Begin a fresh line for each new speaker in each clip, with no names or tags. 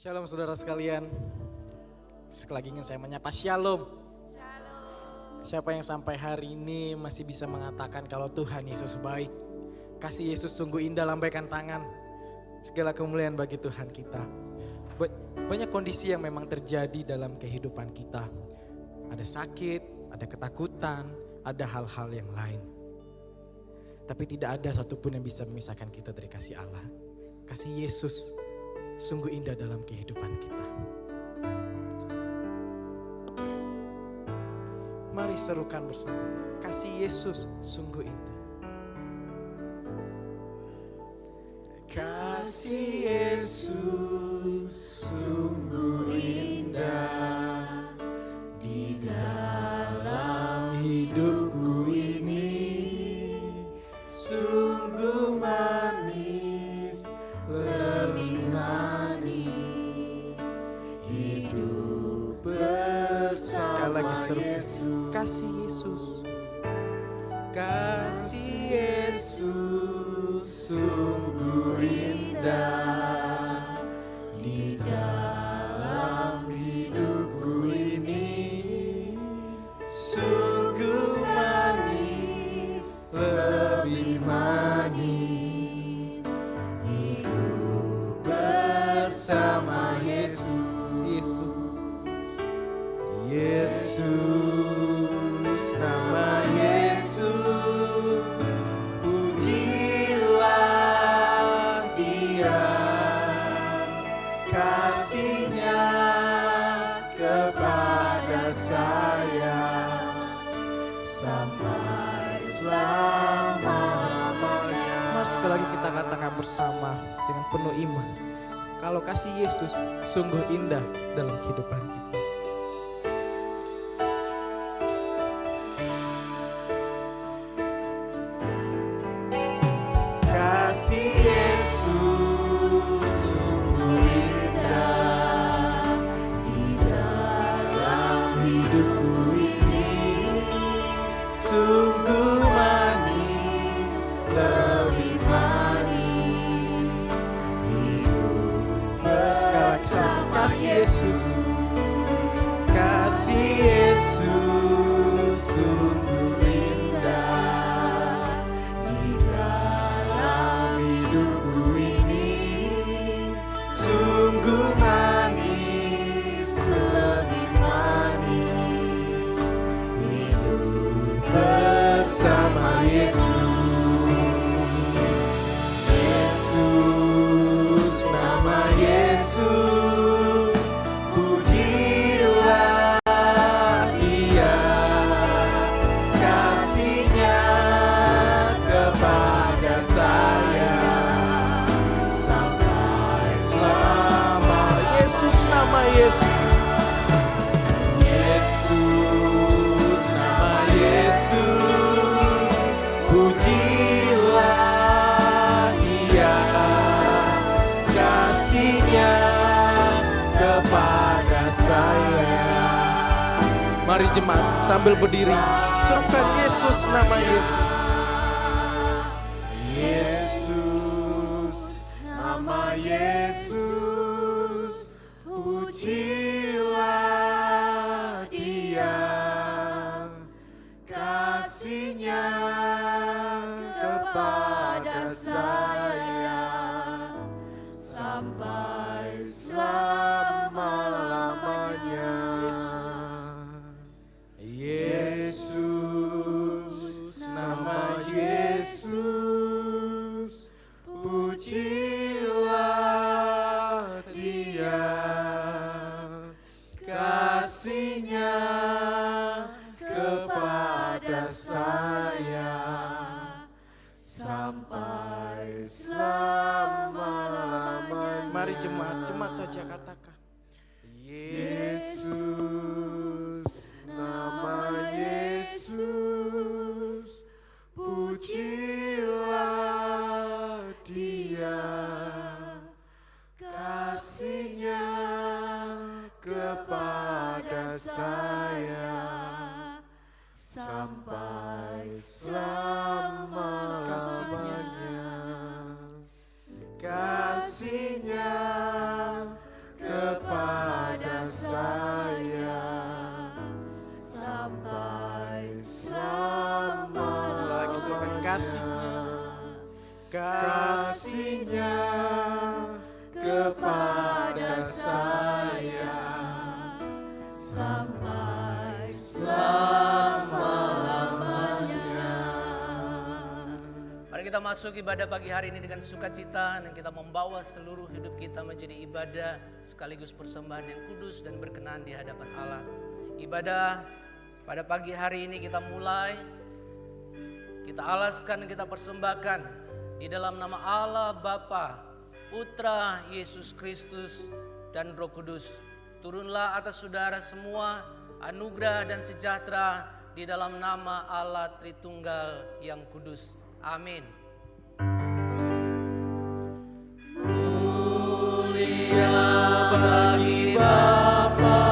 Shalom saudara sekalian. Sekali lagi ingin saya menyapa shalom. Siapa yang sampai hari ini masih bisa mengatakan kalau Tuhan Yesus baik. Kasih Yesus sungguh indah, lambaikan tangan. Segala kemuliaan bagi Tuhan kita. Banyak kondisi yang memang terjadi dalam kehidupan kita. Ada sakit, ada ketakutan, ada hal-hal yang lain. Tapi tidak ada satupun yang bisa memisahkan kita dari kasih Allah. Kasih Yesus sungguh indah dalam kehidupan kita. Mari serukan bersama. Kasih Yesus sungguh indah. Kasih Yesus sungguh indah di dalam hidupku ini. Sungguh manis, lebih manis hidup bersama. Sekali lagi seru. Kasih Yesus, kasih Yesus sungguh indah di dalam hidupku ini. Sungguh manis, lebih manis hidup bersama Yesus. Yesus, nama Yesus, pujilah Dia, kasihnya kepada saya sampai selama-lamanya. Mari sekali lagi kita katakan bersama dengan penuh iman, kalau kasih Yesus sungguh indah dalam kehidupan kita. Kasih Yesus sungguh indah di dalam hidupku ini. Sungguh manis, lebih manis hidup bersama. Kasih Yesus, kasih Yesus sungguh indah di dalam hidupku ini. Sungguh manis, lebih manis hidup bersama Yesus. Yesus, nama Yesus, pujilah Dia, kasihnya kepada saya sampai selama. Yesus, nama Yesus. Yesus, nama Yesus, pujilah Dia, kasihnya kepada saya. Mari jemaat sambil berdiri, serukan Yesus, nama Yesus. Yesus, nama Yesus, pujilah Dia, kasihnya kepada saya sampai selama-lamanya. Yesus, nama Yesus, pujilah Dia, kasihnya kepada saya sampai selama-lamanya. Mari jemaat saja katakan. Yesus, nama Yesus, pujilah Dia, kasihnya kepada saya sampai selama-lamanya. Kasihnya
masuk ibadah pagi hari ini dengan sukacita dan kita membawa seluruh hidup kita menjadi ibadah sekaligus persembahan yang kudus dan berkenan di hadapan Allah. Ibadah pada pagi hari ini kita mulai, kita alaskan, kita persembahkan di dalam nama Allah Bapa, Putra Yesus Kristus dan Roh Kudus. Turunlah atas saudara semua anugerah dan sejahtera di dalam nama Allah Tritunggal yang kudus. Amin.
Mulia bagi Bapa,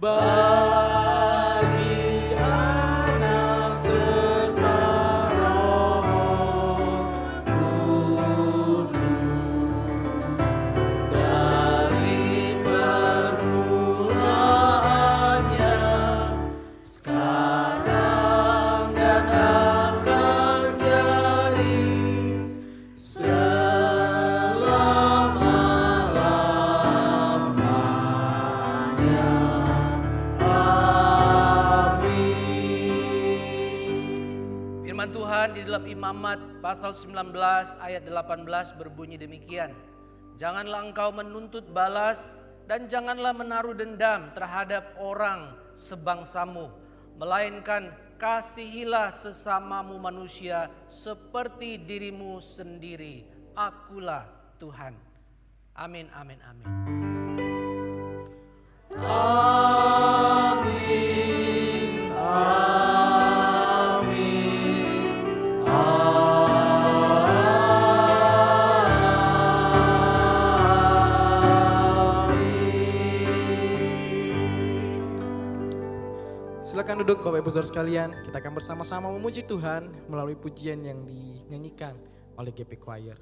bagi Anak serta Roh Kudus, dari permulaannya, sekarang dan akan jadi selama-lamanya. Amin.
Firman Tuhan di dalam Imamat pasal 19 ayat 18 berbunyi demikian. Janganlah engkau menuntut balas dan janganlah menaruh dendam terhadap orang sebangsamu, melainkan kasihilah sesamamu manusia seperti dirimu sendiri. Akulah Tuhan. Amin, amin, amin.
Amin. Amin. Silakan duduk Bapak Ibu Saudara sekalian. Kita akan bersama-sama memuji Tuhan melalui pujian yang dinyanyikan oleh GP Choir.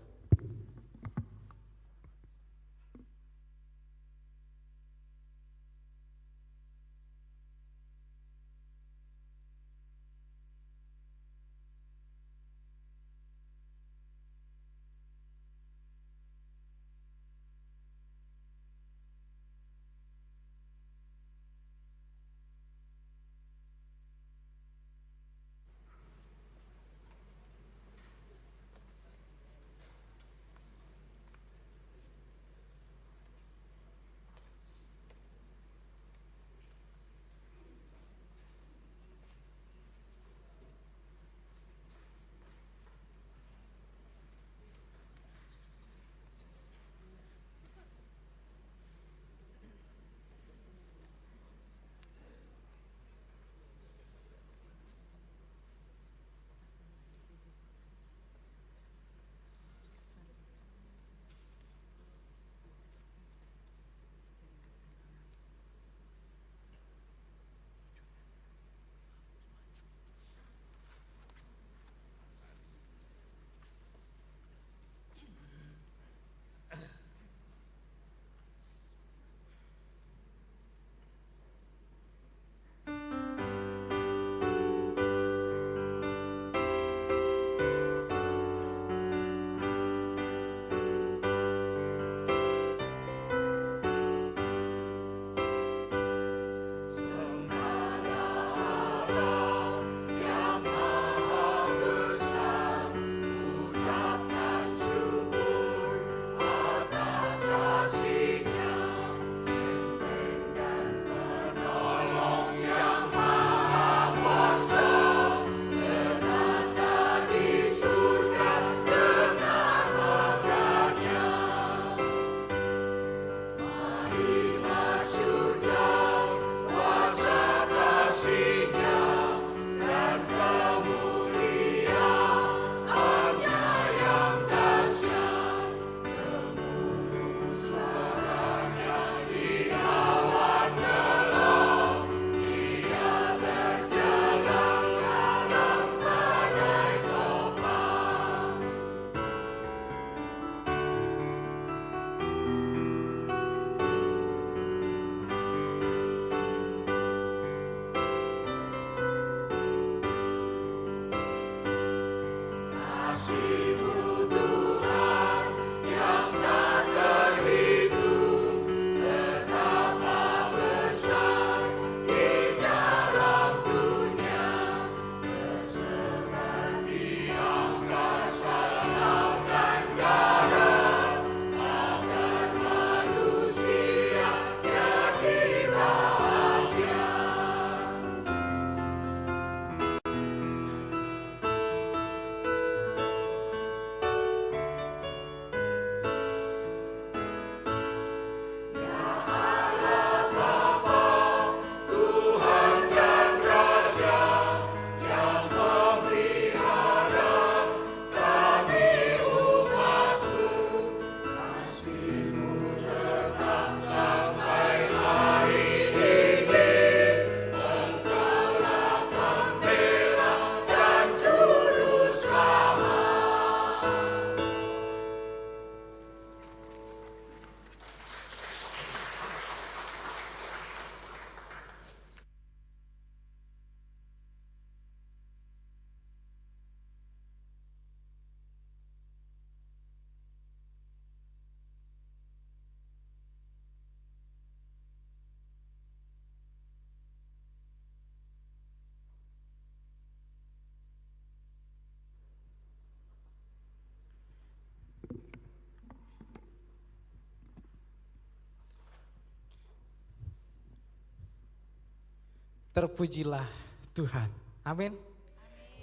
Terpujilah Tuhan. Amin.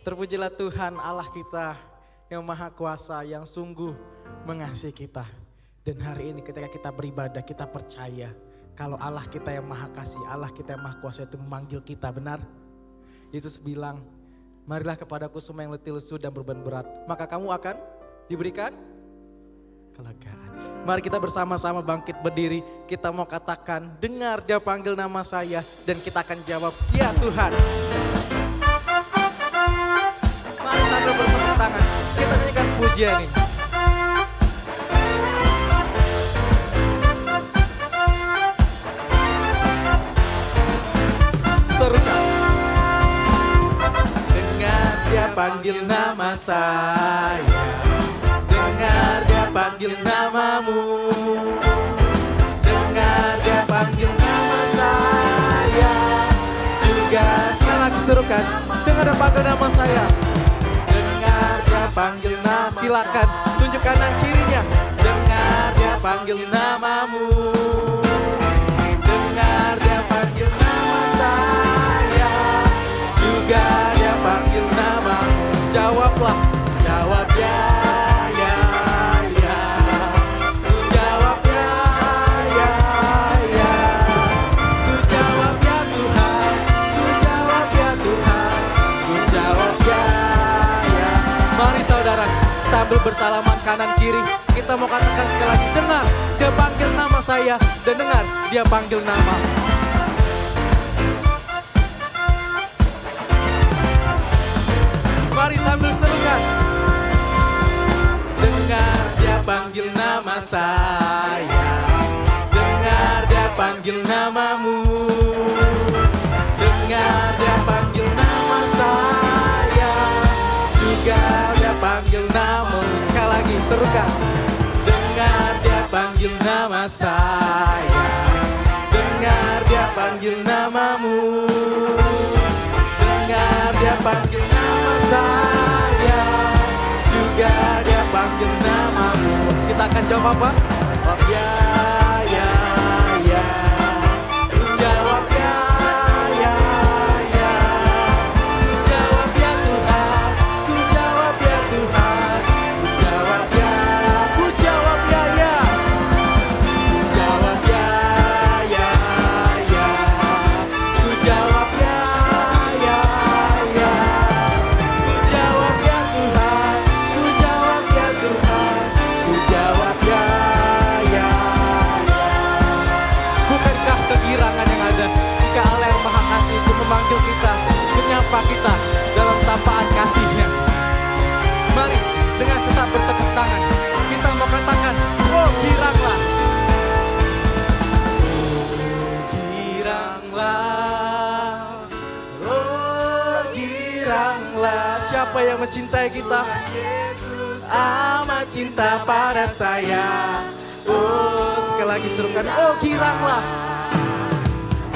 Terpujilah Tuhan Allah kita yang maha kuasa, yang sungguh mengasihi kita. Dan hari ini ketika kita beribadah, kita percaya kalau Allah kita yang maha kasih, Allah kita yang maha kuasa itu memanggil kita, benar? Yesus bilang, marilah kepadaku semua yang letih lesu dan beban berat, maka kamu akan diberikan kelegaan. Mari kita bersama-sama bangkit berdiri, kita mau katakan, dengar dia panggil nama saya, dan kita akan jawab, ya Tuhan. Mari sambil bertepuk tangan, kita nyanyikan pujian ini. Serukan. Dengar dia panggil nama saya, dengar dia panggil namamu, dengar dia panggil nama saya juga. Sekali lagi serukan, dengar dia panggil nama saya, dengar dia panggil nama. Silakan tunjuk kanan kirinya, dengar dia panggil namamu, dengar dia panggil nama saya juga, dia panggil nama. Jawablah, jawab ya. Sambil bersalaman kanan kiri, kita mau katakan sekali lagi, dengar dia panggil nama saya, dan dengar dia panggil nama. Mari sambil serukan, dengar dia panggil nama saya, dengar dia panggil namamu, dengar dia panggil nama saya juga, dia panggil namamu. Sekali lagi serukan, dengar dia panggil nama saya, dengar dia panggil namamu, dengar dia panggil nama saya juga, dia panggil namamu. Kita akan jawab apa? Oh ya, ya, ya. Jawab ya, ya, ya. Jawab ya Tuhan, ku jawab ya Tuhan, ku jawab ya, ku jawab ya, ya. Ku jawab ya, ya, ya. Ku jawab ya, ya, ya. Ku jawab ya Tuhan, ku jawab ya Tuhan, ku jawab ya, ya, ya. Bukankah kegirangan yang ada jika Allah yang Maha Kasih itu memanggil kita, menyapa kita dalam sapaan kasih-Nya? Mari dengan tetap bertepuk tangan, kita mau katakan, oh giranglah, oh giranglah. Siapa yang mencintai kita? Amat cinta pada saya. Oh, sekali lagi serukan, oh giranglah,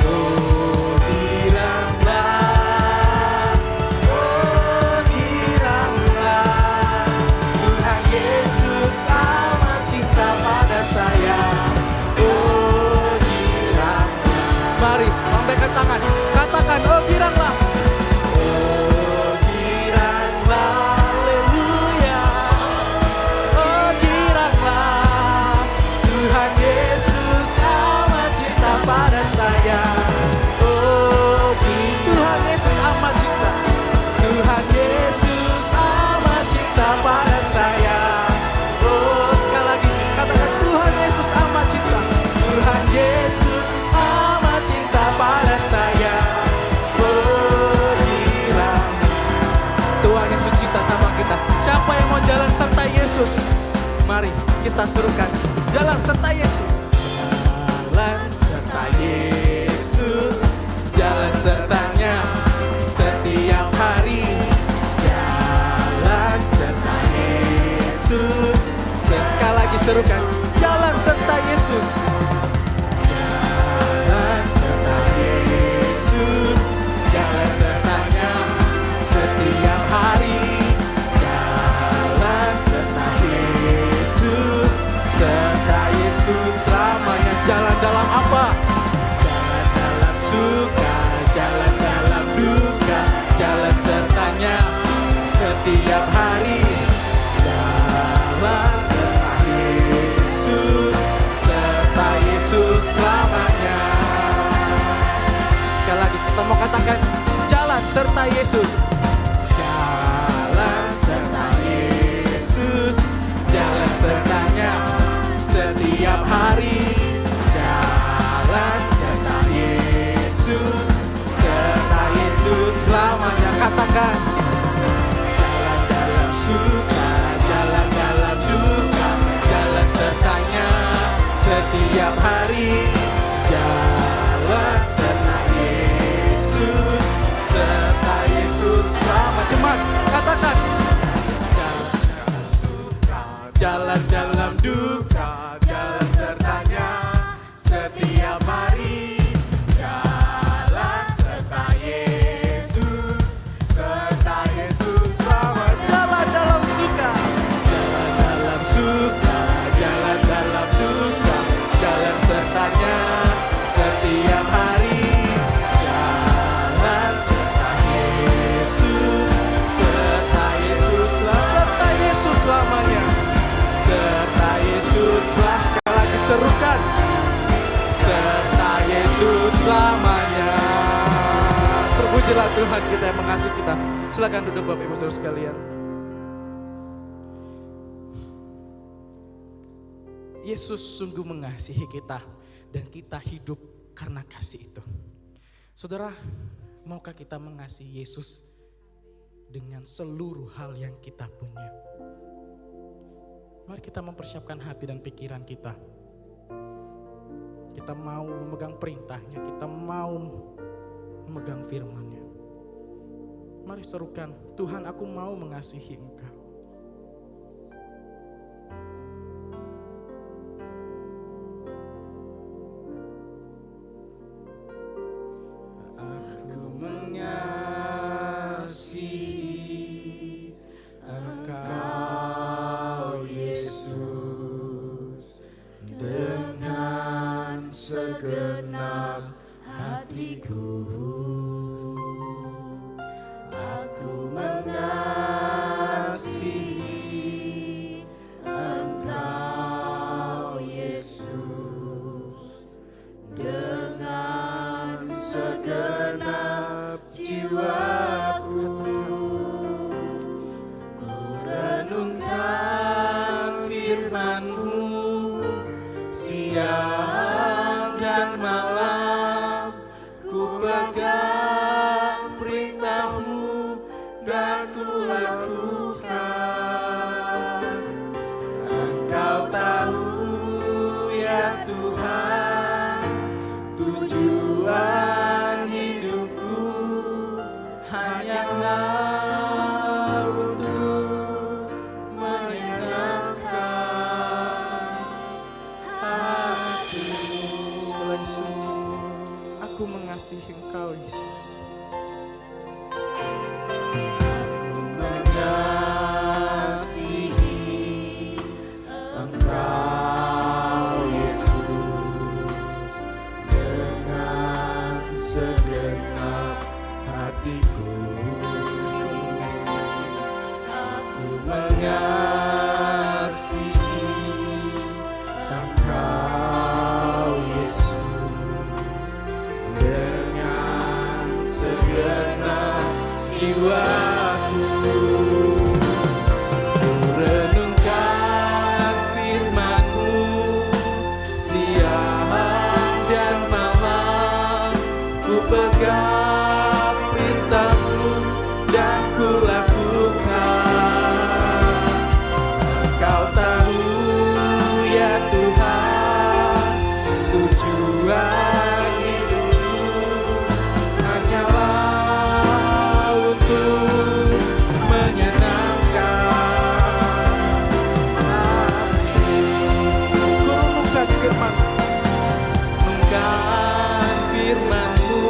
oh giranglah, oh giranglah. Tuhan Yesus amat cinta pada saya. Oh giranglah. Mari lambaikan tangan, katakan, oh giranglah, oh giranglah. Haleluya. Oh giranglah, Tuhan Yesus amat cinta pada saya. Oh Tuhan Yesus amat cinta, Tuhan Yesus amat cinta pada saya. Oh sekali lagi katakan, Tuhan Yesus amat cinta, Tuhan Yesus amat cinta pada saya. Oh girang, Tuhan Yesus cinta sama kita. Siapa yang mau jalan serta Yesus? Mari kita serukan, jalan serta Yesus, jalan serta Yesus, jalan sertanya setiap hari, jalan serta Yesus. Sekali lagi serukan, jalan serta Yesus, jalan serta Yesus, jalan sertanya setiap hari, jalan serta Yesus, serta Yesus selamanya. Jalan dalam apa? Jalan dalam suka, jalan dalam kekuatan. Mau katakan jalan serta Yesus. Jalan serta Yesus, jalan sertanya setiap hari. Jalan serta Yesus, serta Yesus selamanya. Katakan jalan dalam suka, jalan dalam duka, jalan sertanya setiap hari. Jalan serta Yesus, serta Yesus selama. Cepat katakan jalan dalam duka, jalan sertanya setiap hari. Jalan serta Yesus, serta Yesus selama. Jalan dalam suka, jalan dalam suka, jalan dalam duka, jalan sertanya setiap hari. Jalan serta Yesus, serta Yesus, serta Yesus selamanya. Serta Yesus, sekali lagi serukan. Serta Yesus selamanya. Terpujilah Tuhan kita yang mengasihi kita. Silakan duduk Bapak Ibu Saudara sekalian. Yesus sungguh mengasihi kita dan kita hidup karena kasih itu. Saudara, maukah kita mengasihi Yesus dengan seluruh hal yang kita punya? Mari kita mempersiapkan hati dan pikiran kita. Kita mau memegang perintahnya, kita mau memegang firman-Nya. Mari serukan, Tuhan aku mau mengasihi Engkau. Aku mengasihi Engkau Yesus dengan segenap hatiku. Aku mengasihi Engkau Yesus dengan segenap jiwaku. Ku renungkan firman-Mu siang dan malam, ku pegang perintah-Mu dan ku lakukan. Engkau tahu ya Tuhan, tujuan hidupku hanyalah untuk menyenangkan hati-Mu. Aku mengasihi Engkau Yesus. Aku mengasihi Engkau Yesus dengan segenap hatiku. Aku mengasihi Engkau Yesus dengan segenap jiwaku. Ku renungkan firman-Mu siang dan malam, ku pegang perintah-Mu dan ku lakukan. Engkau tahu ya Tuhan, tujuan hidupku hanyalah untuk menyenangkan hati. Ku renungkan firman-Mu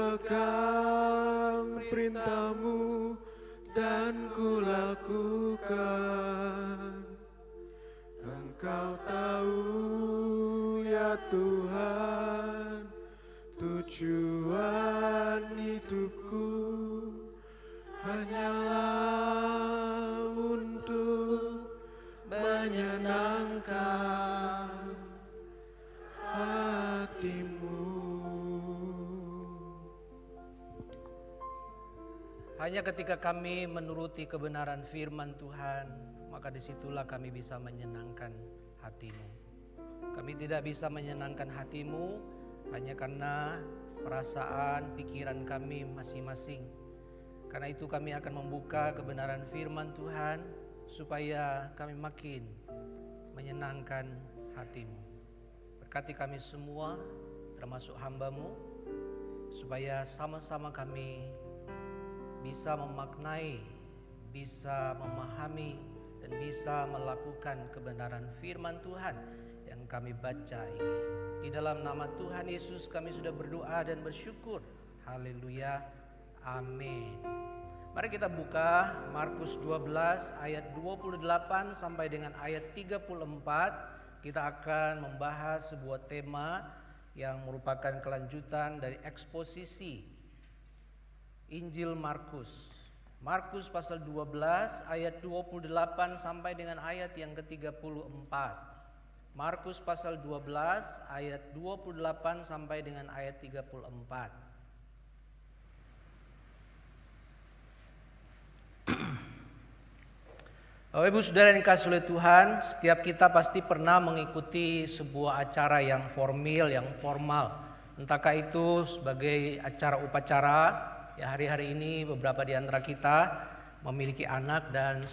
pegang perintah-Mu dan ku lakukan. Engkau tahu ya Tuhan, tujuan hidupku hanyalah untuk menyenangkan hati-Mu.
Hanya ketika kami menuruti kebenaran firman Tuhan, maka disitulah kami bisa menyenangkan hati-Mu. Kami tidak bisa menyenangkan hati-Mu hanya karena perasaan, pikiran kami masing-masing. Karena itu kami akan membuka kebenaran firman Tuhan supaya kami makin menyenangkan hati-Mu. Berkati kami semua, termasuk hamba-Mu, supaya sama-sama kami bisa memaknai, bisa memahami, dan bisa melakukan kebenaran firman Tuhan yang kami baca ini. Di dalam nama Tuhan Yesus kami sudah berdoa dan bersyukur. Haleluya. Amin. Mari kita buka Markus 12 ayat 28 sampai dengan ayat 34. Kita akan membahas sebuah tema yang merupakan kelanjutan dari eksposisi Injil Markus. Markus pasal 12 ayat 28 sampai dengan ayat yang ke-34. Markus pasal 12 ayat 28 sampai dengan ayat 34. Bapak Ibu Saudara yang dikasihi oleh Tuhan, setiap kita pasti pernah mengikuti sebuah acara yang formal. Entahkah itu sebagai acara upacara. Ya, hari-hari ini beberapa di antara kita memiliki anak dan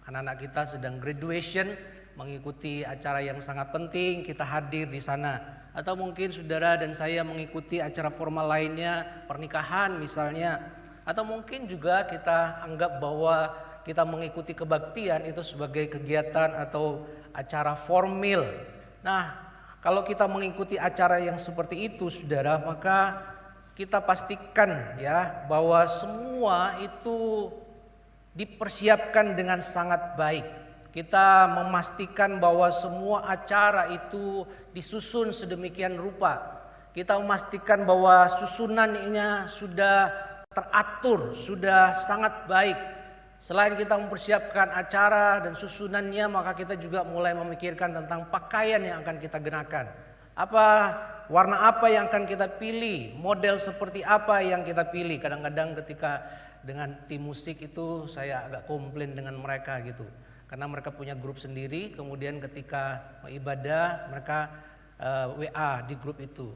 anak-anak kita sedang graduation, mengikuti acara yang sangat penting, kita hadir di sana. Atau mungkin saudara dan saya mengikuti acara formal lainnya, pernikahan misalnya. Atau mungkin juga kita anggap bahwa kita mengikuti kebaktian itu sebagai kegiatan atau acara formal. Nah, kalau kita mengikuti acara yang seperti itu saudara, maka kita pastikan ya bahwa semua itu dipersiapkan dengan sangat baik. Kita memastikan bahwa semua acara itu disusun sedemikian rupa. Kita memastikan bahwa susunannya sudah teratur, sudah sangat baik. Selain kita mempersiapkan acara dan susunannya, maka kita juga mulai memikirkan tentang pakaian yang akan kita kenakan. Warna apa yang akan kita pilih, model seperti apa yang kita pilih. Kadang-kadang ketika dengan tim musik itu saya agak komplain dengan mereka gitu. Karena mereka punya grup sendiri, kemudian ketika ibadah mereka WA di grup itu.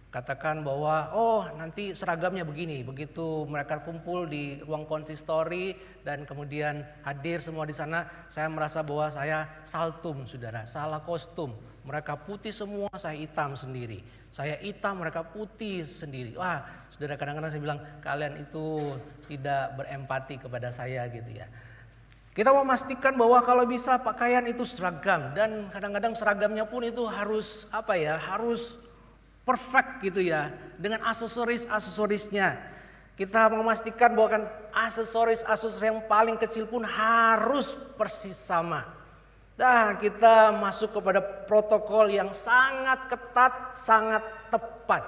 Katakan bahwa nanti seragamnya begini. Begitu mereka kumpul di ruang konsistori dan kemudian hadir semua di sana, saya merasa bahwa saya saltum saudara, salah kostum. Mereka putih semua, saya hitam sendiri. Saya hitam, mereka putih sendiri. Wah, saudara, kadang-kadang saya bilang kalian itu tidak berempati kepada saya gitu ya. Kita memastikan bahwa kalau bisa pakaian itu seragam, dan kadang-kadang seragamnya pun itu harus harus perfect gitu ya, dengan aksesorisnya. Kita memastikan bahwa kan aksesoris yang paling kecil pun harus persis sama. Nah, kita masuk kepada protokol yang sangat ketat, sangat tepat.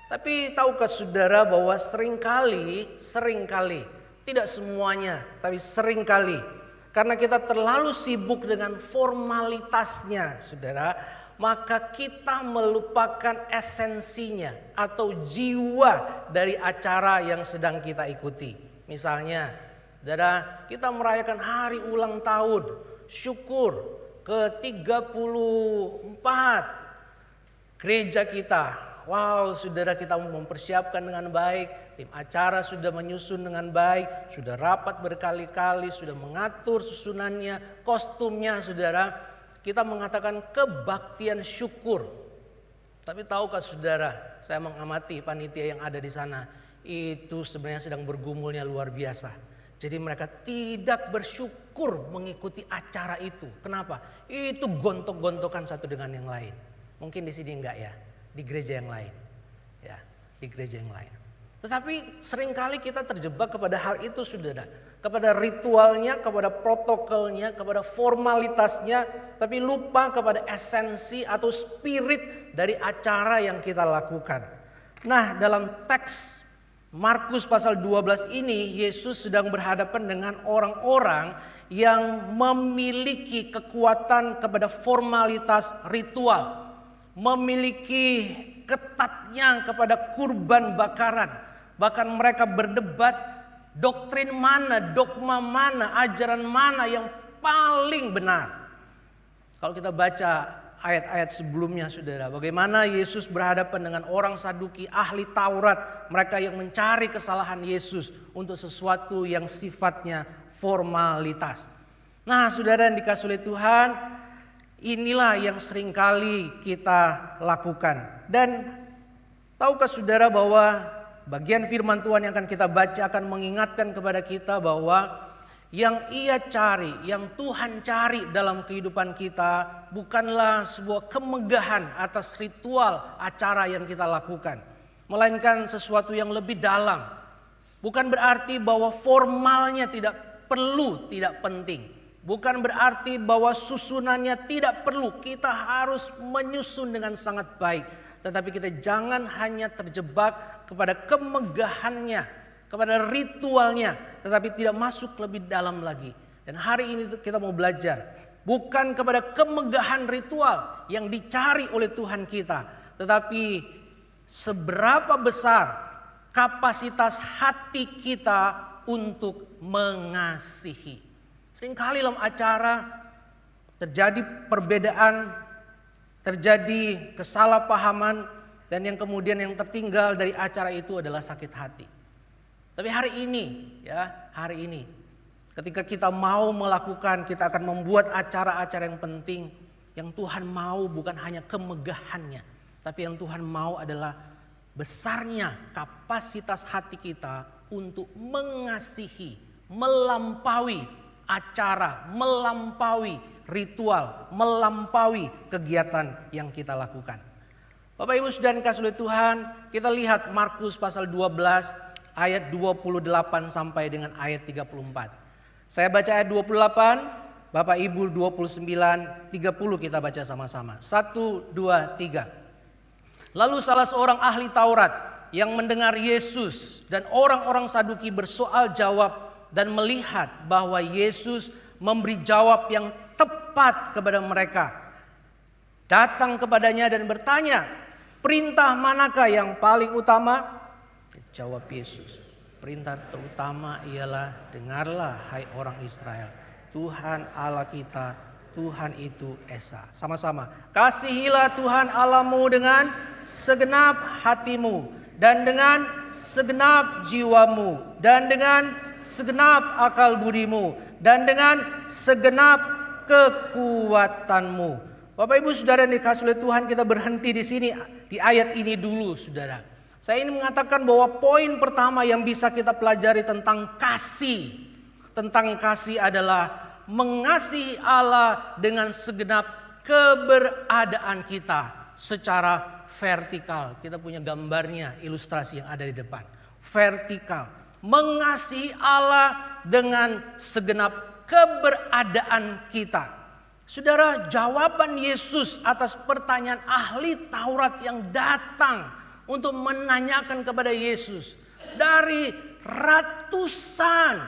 Tapi tahukah saudara bahwa seringkali, tidak semuanya, tapi seringkali, karena kita terlalu sibuk dengan formalitasnya, saudara, maka kita melupakan esensinya atau jiwa dari acara yang sedang kita ikuti. Misalnya, saudara, kita merayakan hari ulang tahun syukur ke-34 gereja kita. Wow, saudara, kita mempersiapkan dengan baik, tim acara sudah menyusun dengan baik, sudah rapat berkali-kali, sudah mengatur susunannya, kostumnya, saudara. Kita mengatakan kebaktian syukur. Tapi tahukah saudara, saya mengamati panitia yang ada di sana, itu sebenarnya sedang bergumulnya luar biasa. Jadi mereka tidak bersyukur mengikuti acara itu. Kenapa? Itu gontok-gontokan satu dengan yang lain. Mungkin di sini enggak ya, di gereja yang lain. Ya. di gereja yang lain. Tetapi seringkali kita terjebak kepada hal itu, saudara. Kepada ritualnya, kepada protokolnya, kepada formalitasnya. Tapi lupa kepada esensi atau spirit dari acara yang kita lakukan. Nah, dalam teks Markus pasal 12 ini, Yesus sedang berhadapan dengan orang-orang yang memiliki kekuatan kepada formalitas ritual. Memiliki ketatnya kepada kurban bakaran. Bahkan mereka berdebat doktrin mana, dogma mana, ajaran mana yang paling benar. Kalau kita baca ayat-ayat sebelumnya, saudara, bagaimana Yesus berhadapan dengan orang Saduki, ahli Taurat. Mereka yang mencari kesalahan Yesus untuk sesuatu yang sifatnya formalitas. Nah, saudara yang dikasihi oleh Tuhan, inilah yang seringkali kita lakukan. Dan tahukah saudara bahwa bagian firman Tuhan yang akan kita baca akan mengingatkan kepada kita bahwa yang Ia cari, yang Tuhan cari dalam kehidupan kita bukanlah sebuah kemegahan atas ritual acara yang kita lakukan, melainkan sesuatu yang lebih dalam. Bukan berarti bahwa formalnya tidak perlu, tidak penting. Bukan berarti bahwa susunannya tidak perlu, kita harus menyusun dengan sangat baik. Tetapi kita jangan hanya terjebak kepada kemegahannya, kepada ritualnya, tetapi tidak masuk lebih dalam lagi. Dan hari ini kita mau belajar bukan kepada kemegahan ritual yang dicari oleh Tuhan kita, tetapi seberapa besar kapasitas hati kita untuk mengasihi. Seringkali dalam acara terjadi perbedaan, terjadi kesalahpahaman, dan yang kemudian yang tertinggal dari acara itu adalah sakit hati. Tapi hari ini ketika kita mau melakukan, kita akan membuat acara-acara yang penting. Yang Tuhan mau bukan hanya kemegahannya, tapi yang Tuhan mau adalah besarnya kapasitas hati kita untuk mengasihi, melampaui acara, melampaui ritual, melampaui kegiatan yang kita lakukan. Bapak Ibu Saudara yang dikasihi oleh Tuhan, kita lihat Markus pasal 12 ayat 28 sampai dengan ayat 34. Saya baca ayat 28, Bapak Ibu 29, 30 kita baca sama-sama. 1, 2, 3. Lalu salah seorang ahli Taurat yang mendengar Yesus dan orang-orang Saduki bersoal jawab dan melihat bahwa Yesus memberi jawab yang tepat kepada mereka, datang kepadanya dan bertanya, perintah manakah yang paling utama? Jawab Yesus, perintah terutama ialah, dengarlah hai orang Israel, Tuhan Allah kita, Tuhan itu Esa. Sama-sama, kasihilah Tuhan Allahmu dengan segenap hatimu, dan dengan segenap jiwamu, dan dengan segenap akal budimu, dan dengan segenap kekuatanmu. Bapak Ibu Saudara yang dikasihi oleh Tuhan, kita berhenti di sini di ayat ini dulu, saudara. Saya ingin mengatakan bahwa poin pertama yang bisa kita pelajari tentang kasih adalah mengasihi Allah dengan segenap keberadaan kita secara vertikal. Kita punya gambarnya, ilustrasi yang ada di depan. Vertikal, mengasihi Allah dengan segenap keberadaan kita. Saudara, jawaban Yesus atas pertanyaan ahli Taurat yang datang untuk menanyakan kepada Yesus dari ratusan,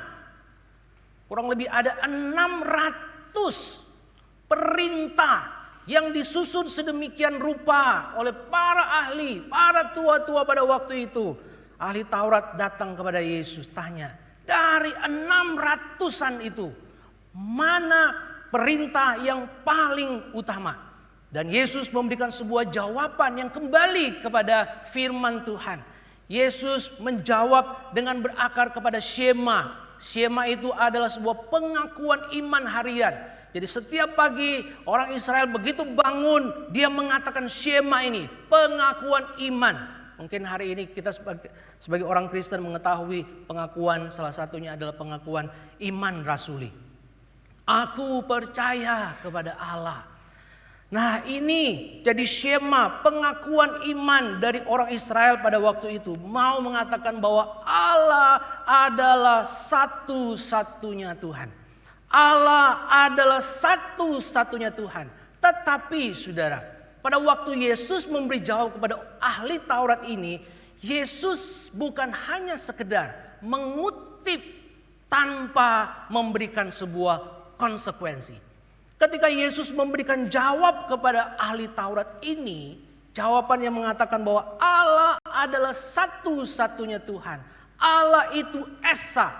kurang lebih ada 600 perintah yang disusun sedemikian rupa oleh para ahli, para tua-tua pada waktu itu. Ahli Taurat datang kepada Yesus, tanya, dari 600-an itu mana perintah yang paling utama? Dan Yesus memberikan sebuah jawaban yang kembali kepada firman Tuhan. Yesus menjawab dengan berakar kepada Shema. Shema itu adalah sebuah pengakuan iman harian. Jadi setiap pagi orang Israel begitu bangun, dia mengatakan Shema ini, pengakuan iman. Mungkin hari ini kita sebagai orang Kristen mengetahui pengakuan, salah satunya adalah pengakuan iman rasuli. Aku percaya kepada Allah. Nah, ini jadi skema pengakuan iman dari orang Israel pada waktu itu. Mau mengatakan bahwa Allah adalah satu-satunya Tuhan. Allah adalah satu-satunya Tuhan. Tetapi saudara, pada waktu Yesus memberi jawab kepada ahli Taurat ini, Yesus bukan hanya sekedar mengutip tanpa memberikan sebuah konsekuensi. Ketika Yesus memberikan jawab kepada ahli Taurat ini, jawaban yang mengatakan bahwa Allah adalah satu-satunya Tuhan. Allah itu Esa.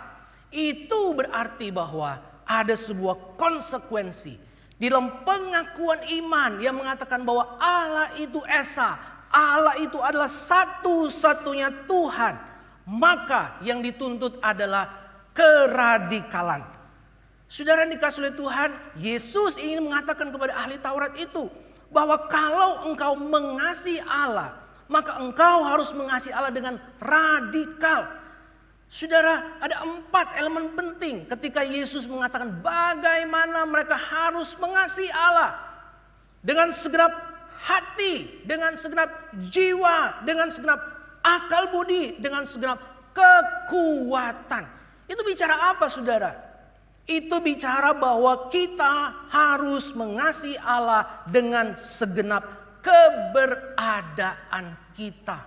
Itu berarti bahwa ada sebuah konsekuensi di dalam pengakuan iman yang mengatakan bahwa Allah itu Esa. Allah itu adalah satu-satunya Tuhan. Maka yang dituntut adalah keradikalan. Saudara dikasih oleh Tuhan, Yesus ingin mengatakan kepada ahli Taurat itu bahwa kalau engkau mengasihi Allah, maka engkau harus mengasihi Allah dengan radikal. Saudara, ada 4 elemen penting ketika Yesus mengatakan bagaimana mereka harus mengasihi Allah. Dengan segenap hati, dengan segenap jiwa, dengan segenap akal budi, dengan segenap kekuatan. Itu bicara apa saudara? Itu bicara bahwa kita harus mengasihi Allah dengan segenap keberadaan kita.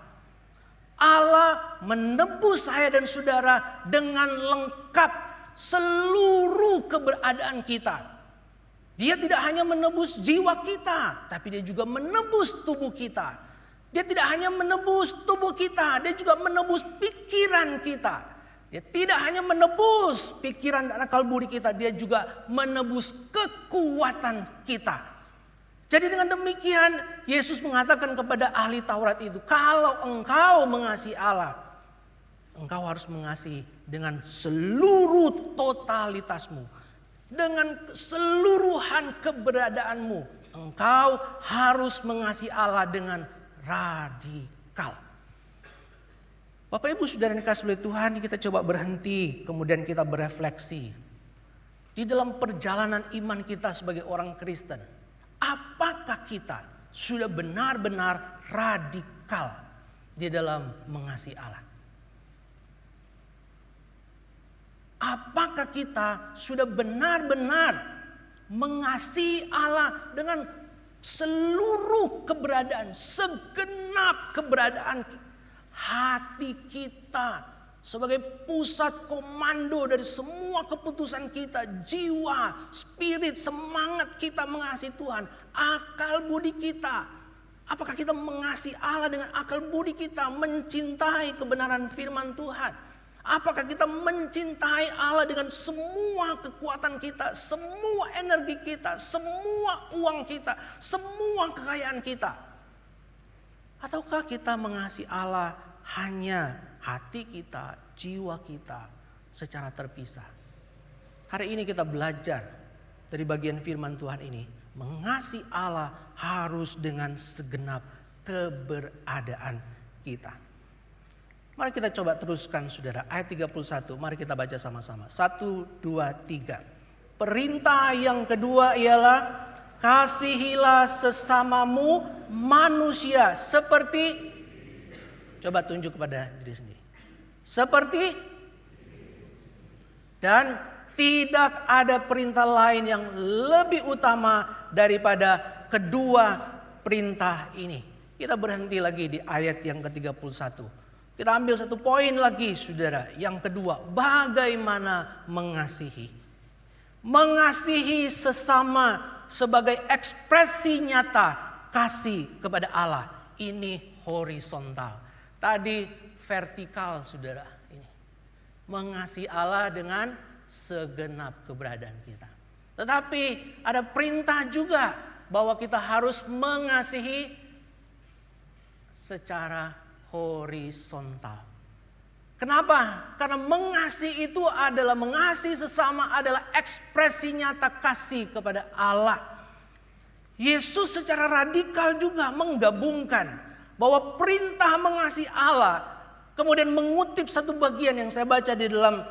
Allah menebus saya dan saudara dengan lengkap seluruh keberadaan kita. Dia tidak hanya menebus jiwa kita, tapi dia juga menebus tubuh kita. Dia tidak hanya menebus tubuh kita, dia juga menebus pikiran kita. Dia tidak hanya menebus pikiran dan akal budi kita, dia juga menebus kekuatan kita. Jadi dengan demikian Yesus mengatakan kepada ahli Taurat itu, kalau engkau mengasihi Allah, engkau harus mengasihi dengan seluruh totalitasmu. Dengan keseluruhan keberadaanmu, engkau harus mengasihi Allah dengan radikal. Bapak Ibu Saudara yang dikasihi oleh Tuhan, kita coba berhenti, kemudian kita berefleksi. Di dalam perjalanan iman kita sebagai orang Kristen, apakah kita sudah benar-benar radikal di dalam mengasihi Allah? Apakah kita sudah benar-benar mengasihi Allah dengan seluruh keberadaan, segenap keberadaan hati kita sebagai pusat komando dari semua keputusan kita, jiwa, spirit, semangat kita mengasihi Tuhan, akal budi kita. Apakah kita mengasihi Allah dengan akal budi kita, mencintai kebenaran firman Tuhan? Apakah kita mencintai Allah dengan semua kekuatan kita, semua energi kita, semua uang kita, semua kekayaan kita? Ataukah kita mengasihi Allah hanya hati kita, jiwa kita secara terpisah? Hari ini kita belajar dari bagian firman Tuhan ini. Mengasihi Allah harus dengan segenap keberadaan kita. Mari kita coba teruskan saudara. Ayat 31, mari kita baca sama-sama. 1, 2, 3. Perintah yang kedua ialah kasihilah sesamamu manusia seperti, coba tunjuk kepada diri sendiri. Seperti, dan tidak ada perintah lain yang lebih utama daripada kedua perintah ini. Kita berhenti lagi di ayat yang ke-31. Kita ambil satu poin lagi saudara. Yang kedua, bagaimana mengasihi. Mengasihi sesama sebagai ekspresi nyata kasih kepada Allah. Ini horizontal. Tadi vertikal saudara. Ini mengasihi Allah dengan segenap keberadaan kita. Tetapi ada perintah juga bahwa kita harus mengasihi secara horizontal. Kenapa? Karena mengasihi itu adalah, mengasihi sesama adalah ekspresi nyata kasih kepada Allah. Yesus secara radikal juga menggabungkan bahwa perintah mengasihi Allah, kemudian mengutip satu bagian yang saya baca di dalam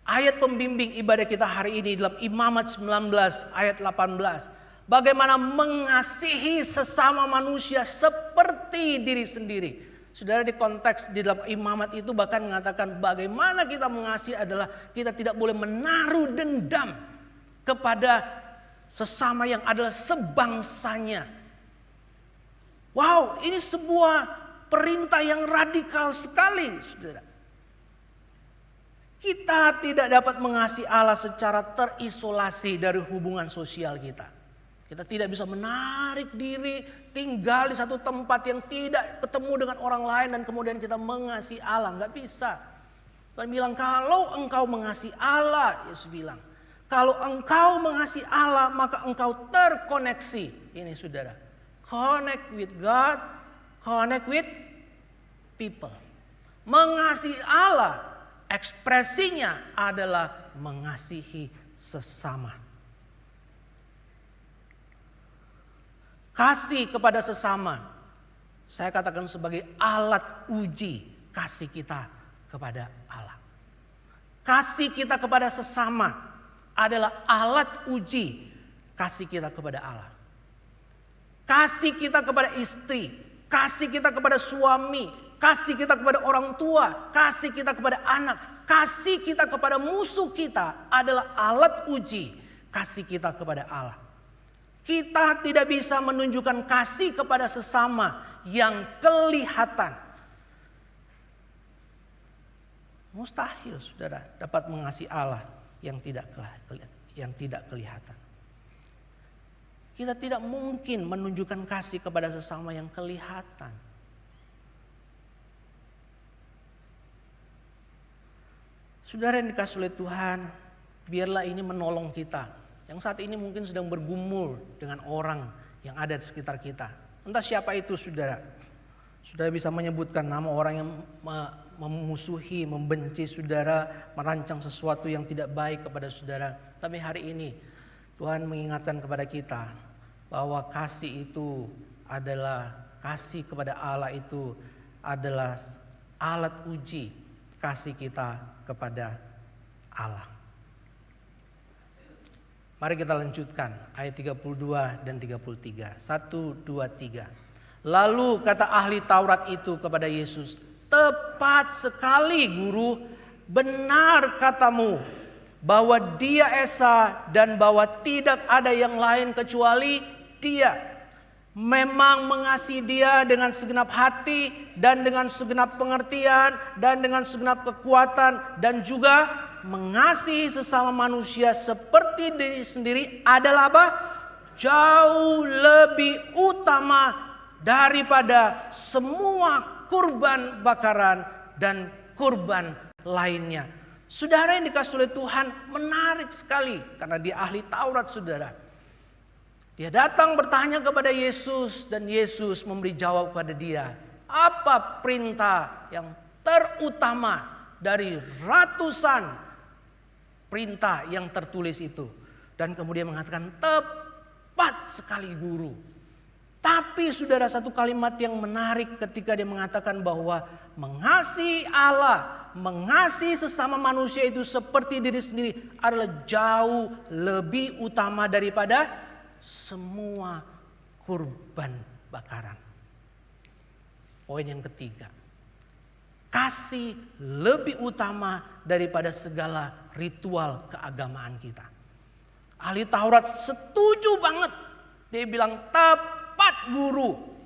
ayat pembimbing ibadah kita hari ini dalam Imamat 19 ayat 18. Bagaimana mengasihi sesama manusia seperti diri sendiri. Saudara, di konteks di dalam imamat itu bahkan mengatakan bagaimana kita mengasihi adalah kita tidak boleh menaruh dendam kepada sesama yang adalah sebangsanya. Wow, ini sebuah perintah yang radikal sekali, saudara. Kita tidak dapat mengasihi Allah secara terisolasi dari hubungan sosial kita. Kita tidak bisa menarik diri, tinggal di satu tempat yang tidak ketemu dengan orang lain dan kemudian kita mengasihi Allah. Nggak bisa. Tuhan bilang kalau engkau mengasihi Allah, Yesus bilang. Kalau engkau mengasihi Allah maka engkau terkoneksi. Ini saudara. Connect with God, connect with people. Mengasihi Allah ekspresinya adalah mengasihi sesama. Kasih kepada sesama, saya katakan sebagai alat uji kasih kita kepada Allah. Kasih kita kepada sesama adalah alat uji kasih kita kepada Allah. Kasih kita kepada istri, kasih kita kepada suami, kasih kita kepada orang tua, kasih kita kepada anak, kasih kita kepada musuh kita adalah alat uji kasih kita kepada Allah. Kita tidak bisa menunjukkan kasih kepada sesama yang kelihatan. Mustahil saudara dapat mengasihi Allah yang tidak kelihatan. Kita tidak mungkin menunjukkan kasih kepada sesama yang kelihatan. Saudara yang dikasihi oleh Tuhan, biarlah ini menolong kita. Yang saat ini mungkin sedang bergumul dengan orang yang ada di sekitar kita. Entah siapa itu saudara. Saudara bisa menyebutkan nama orang yang memusuhi, membenci saudara, merancang sesuatu yang tidak baik kepada saudara. Tapi hari ini Tuhan mengingatkan kepada kita bahwa kasih itu adalah, kasih kepada Allah itu adalah alat uji kasih kita kepada Allah. Mari kita lanjutkan ayat 32 dan 33. 1, 2, 3. Lalu kata ahli Taurat itu kepada Yesus, "Tepat sekali guru, benar katamu bahwa dia esa dan bahwa tidak ada yang lain kecuali dia. Memang mengasihi dia dengan segenap hati dan dengan segenap pengertian dan dengan segenap kekuatan dan juga mengasihi sesama manusia seperti diri sendiri adalah apa? Jauh lebih utama daripada semua kurban bakaran dan kurban lainnya." Saudara yang dikasihi oleh Tuhan, menarik sekali karena dia ahli Taurat saudara. Dia datang bertanya kepada Yesus dan Yesus memberi jawab kepada dia. Apa perintah yang terutama dari ratusan perintah yang tertulis itu? Dan kemudian mengatakan tepat sekali guru. Tapi saudara, satu kalimat yang menarik ketika dia mengatakan bahwa mengasihi Allah, mengasihi sesama manusia itu seperti diri sendiri adalah jauh lebih utama daripada semua kurban bakaran. Poin yang ketiga, kasih lebih utama daripada segala ritual keagamaan kita. Ahli Taurat setuju banget. Dia bilang tepat guru.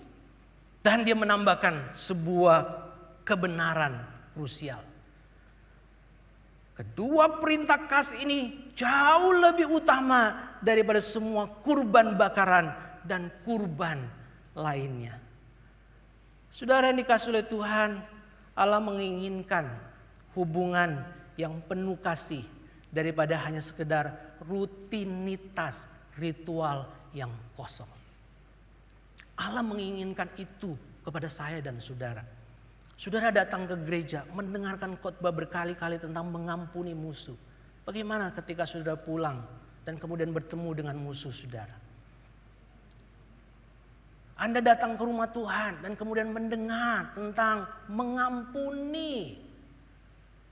Dan dia menambahkan sebuah kebenaran krusial. Kedua perintah kasih ini jauh lebih utama daripada semua kurban bakaran dan kurban lainnya. Saudara yang dikasihi oleh Tuhan, Allah menginginkan hubungan yang penuh kasih daripada hanya sekedar rutinitas ritual yang kosong. Allah menginginkan itu kepada saya dan saudara. Saudara datang ke gereja mendengarkan khotbah berkali-kali tentang mengampuni musuh. Bagaimana ketika saudara pulang dan kemudian bertemu dengan musuh saudara? Anda datang ke rumah Tuhan dan kemudian mendengar tentang mengampuni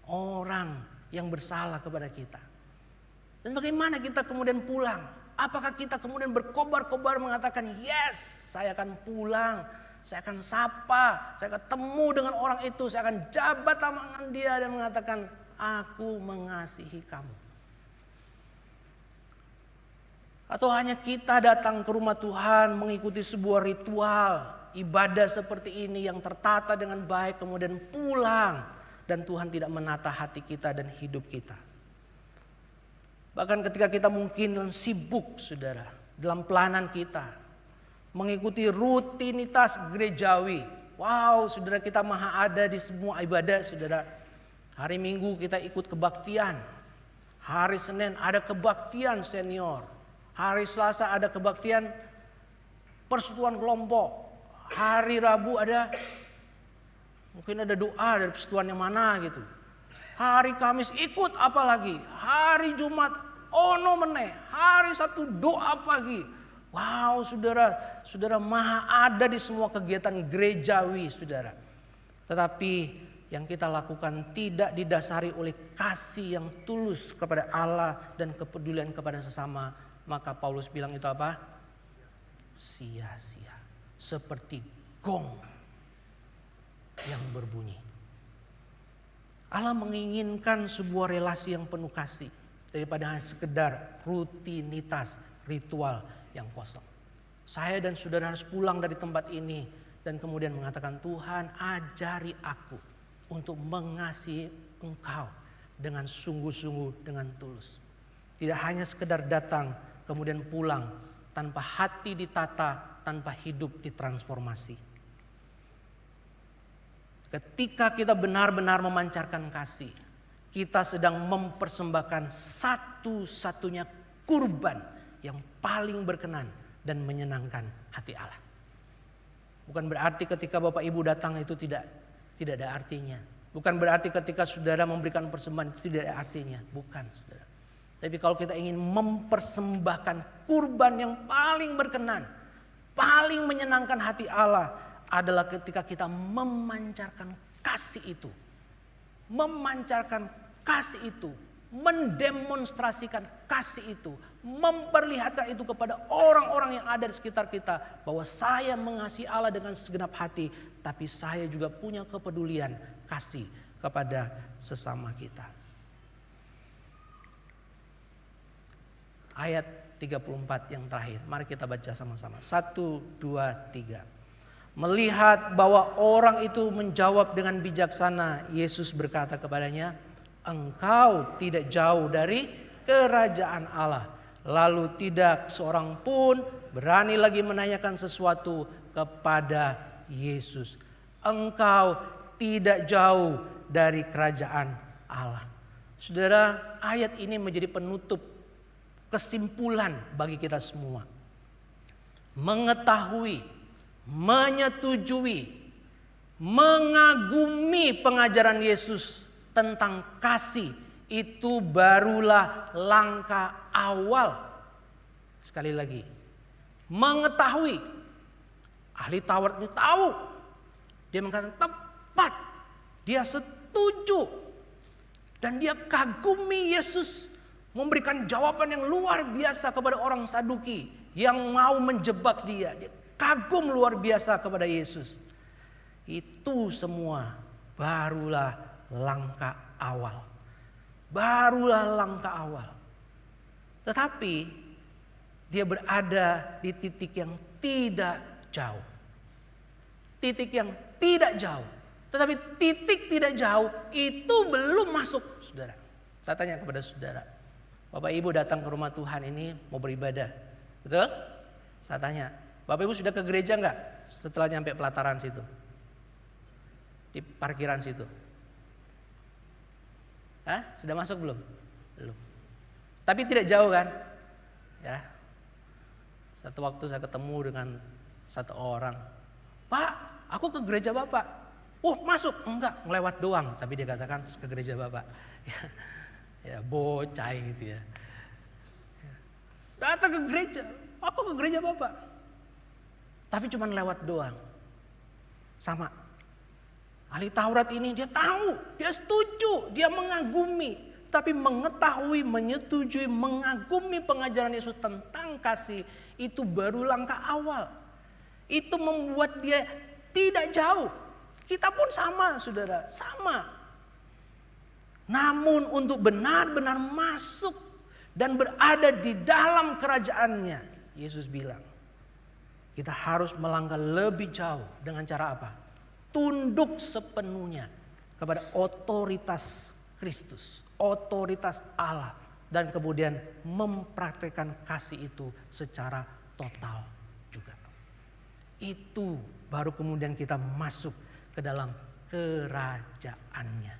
orang yang bersalah kepada kita. Dan bagaimana kita kemudian pulang Apakah kita kemudian berkobar-kobar mengatakan, yes, saya akan pulang, saya akan sapa, saya akan temu dengan orang itu, saya akan jabat tangan dia dan mengatakan, aku mengasihi kamu. Atau hanya kita datang ke rumah Tuhan mengikuti sebuah ritual ibadah seperti ini yang tertata dengan baik, kemudian pulang dan Tuhan tidak menata hati kita dan hidup kita. Bahkan ketika kita mungkin sibuk, saudara, dalam pelayanan kita, mengikuti rutinitas gerejawi. Wow, saudara, kita maha ada di semua ibadah, saudara. Hari Minggu kita ikut kebaktian. Hari Senin ada kebaktian senior. Hari Selasa ada kebaktian persekutuan kelompok. Hari Rabu ada, mungkin ada doa dari persekutuan yang mana gitu. Hari Kamis ikut apa lagi? Hari Jumat ono meneh, hari Sabtu doa pagi. Wow, saudara maha ada di semua kegiatan gerejawi, saudara. Tetapi yang kita lakukan tidak didasari oleh kasih yang tulus kepada Allah dan kepedulian kepada sesama. Maka Paulus bilang itu apa? Sia-sia. Seperti gong yang berbunyi. Allah menginginkan sebuah relasi yang penuh kasih daripada hanya sekedar rutinitas ritual yang kosong. Saya dan saudara harus pulang dari tempat ini dan kemudian mengatakan, Tuhan ajari aku untuk mengasihi Engkau dengan sungguh-sungguh, dengan tulus. Tidak hanya sekedar datang kemudian pulang tanpa hati ditata, tanpa hidup ditransformasi. Ketika kita benar-benar memancarkan kasih, kita sedang mempersembahkan satu-satunya kurban yang paling berkenan dan menyenangkan hati Allah. Bukan berarti ketika Bapak Ibu datang itu tidak ada artinya. Bukan berarti ketika saudara memberikan persembahan itu tidak ada artinya. Bukan, saudara. Tapi kalau kita ingin mempersembahkan kurban yang paling berkenan, paling menyenangkan hati Allah adalah ketika kita memancarkan kasih itu. Memancarkan kasih itu, mendemonstrasikan kasih itu, memperlihatkan itu kepada orang-orang yang ada di sekitar kita bahwa saya mengasihi Allah dengan segenap hati, tapi saya juga punya kepedulian kasih kepada sesama kita. Ayat 34 yang terakhir, mari kita baca sama-sama. 1, 2, 3. Melihat bahwa orang itu menjawab dengan bijaksana, Yesus berkata kepadanya, engkau tidak jauh dari kerajaan Allah. Lalu tidak seorang pun berani lagi menanyakan sesuatu kepada Yesus. Engkau tidak jauh dari kerajaan Allah. Saudara, ayat ini menjadi penutup kesimpulan bagi kita semua. Mengetahui, menyetujui, mengagumi pengajaran Yesus tentang kasih, itu barulah langkah awal. Sekali lagi, mengetahui. Ahli Taurat ini tahu. Dia mengatakan tepat. Dia setuju. Dan dia kagumi Yesus memberikan jawaban yang luar biasa kepada orang Saduki yang mau menjebak dia. Dia kagum luar biasa kepada Yesus. Itu semua barulah langkah awal. Barulah langkah awal. Tetapi dia berada di titik yang tidak jauh. Titik yang tidak jauh. Tetapi titik tidak jauh itu belum masuk, saudara. Saya tanya kepada saudara, Bapak Ibu datang ke rumah Tuhan ini mau beribadah, betul? Saya tanya, Bapak Ibu sudah ke gereja enggak setelah nyampe pelataran situ? Di parkiran situ. Hah? Sudah masuk belum? Belum. Tapi tidak jauh kan? Ya. Satu waktu saya ketemu dengan satu orang. Pak, aku ke gereja Bapak. Masuk? Enggak, ngelewat doang. Tapi dia katakan ke gereja Bapak. Ya bocah gitu ya. Datang ke gereja. Aku ke gereja Bapak. Tapi cuma lewat doang. Sama. Ahli Taurat ini dia tahu, dia setuju, dia mengagumi. tapi mengetahui, menyetujui, mengagumi pengajaran Yesus tentang kasih, itu baru langkah awal. Itu membuat dia tidak jauh. Kita pun sama, saudara, sama. Namun untuk benar-benar masuk dan berada di dalam kerajaannya, Yesus bilang, kita harus melangkah lebih jauh dengan cara apa? Tunduk sepenuhnya kepada otoritas Kristus, otoritas Allah, dan kemudian mempraktikkan kasih itu secara total juga. Itu baru kemudian kita masuk ke dalam kerajaannya.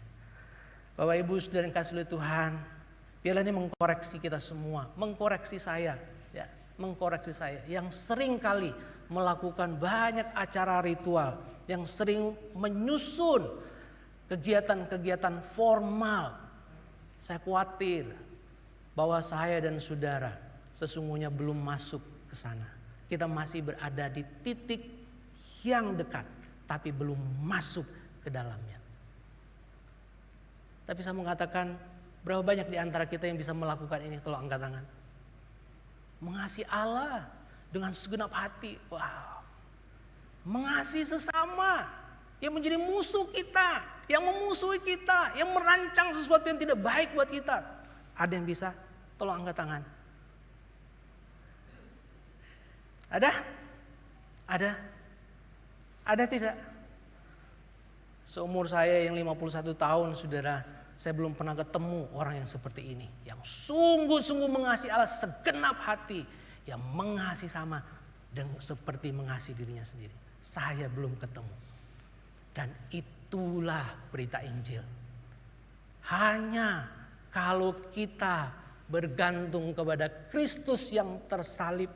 Bapak Ibu Saudara yang kasih oleh Tuhan, biarlah ini mengkoreksi kita semua, mengkoreksi saya, ya, mengkoreksi saya yang sering kali melakukan banyak acara ritual, yang sering menyusun kegiatan-kegiatan formal. Saya khawatir bahwa saya dan saudara sesungguhnya belum masuk ke sana. Kita masih berada di titik yang dekat, tapi belum masuk ke dalamnya. Tapi saya mengatakan, berapa banyak di antara kita yang bisa melakukan ini? Kalau angkat tangan. Mengasihi Allah dengan segenap hati. Wow. Mengasihi sesama yang menjadi musuh kita, yang memusuhi kita, yang merancang sesuatu yang tidak baik buat kita. Ada yang bisa? Tolong angkat tangan. Ada? Ada? Ada tidak? Seumur saya yang 51 tahun, saudara, saya belum pernah ketemu orang yang seperti ini. Yang sungguh-sungguh mengasihi Allah segenap hati. Yang mengasihi sama seperti mengasihi dirinya sendiri. Saya belum ketemu. Dan itulah berita Injil. Hanya kalau kita bergantung kepada Kristus yang tersalib.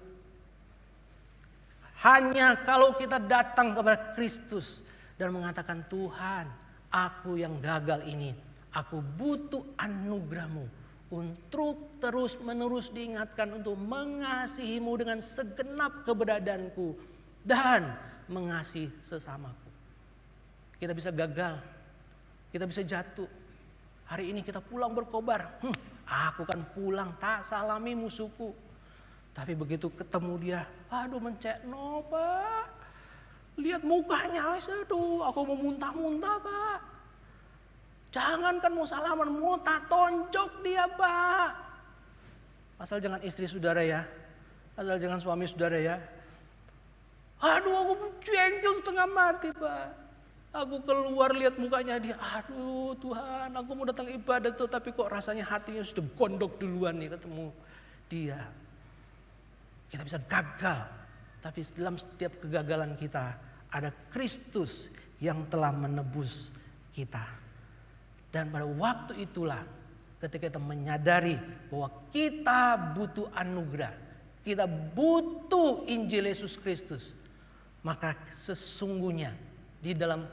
Hanya kalau kita datang kepada Kristus dan mengatakan, Tuhan, aku yang gagal ini, aku butuh anugerah-Mu untuk terus-menerus diingatkan untuk mengasihi-Mu dengan segenap keberadaanku dan mengasihi sesamaku. Kita bisa gagal, kita bisa jatuh. Hari ini kita pulang berkobar, aku kan pulang tak salami musuhku. Tapi begitu ketemu dia, aduh mencekno Pak. Lihat mukanya, aduh aku mau muntah-muntah Pak. Jangankan mau salaman, mau tak tonjok dia Pak. Asal jangan istri saudara ya, asal jangan suami saudara ya. Aduh aku jengkel setengah mati Pak. Aku keluar lihat mukanya dia, aduh Tuhan aku mau datang ibadah tuh, tapi kok rasanya hatinya sudah gondok duluan nih ketemu dia. Kita bisa gagal, tapi dalam setiap kegagalan kita ada Kristus yang telah menebus kita. Dan pada waktu itulah ketika kita menyadari bahwa kita butuh anugerah, kita butuh Injil Yesus Kristus, maka sesungguhnya di dalam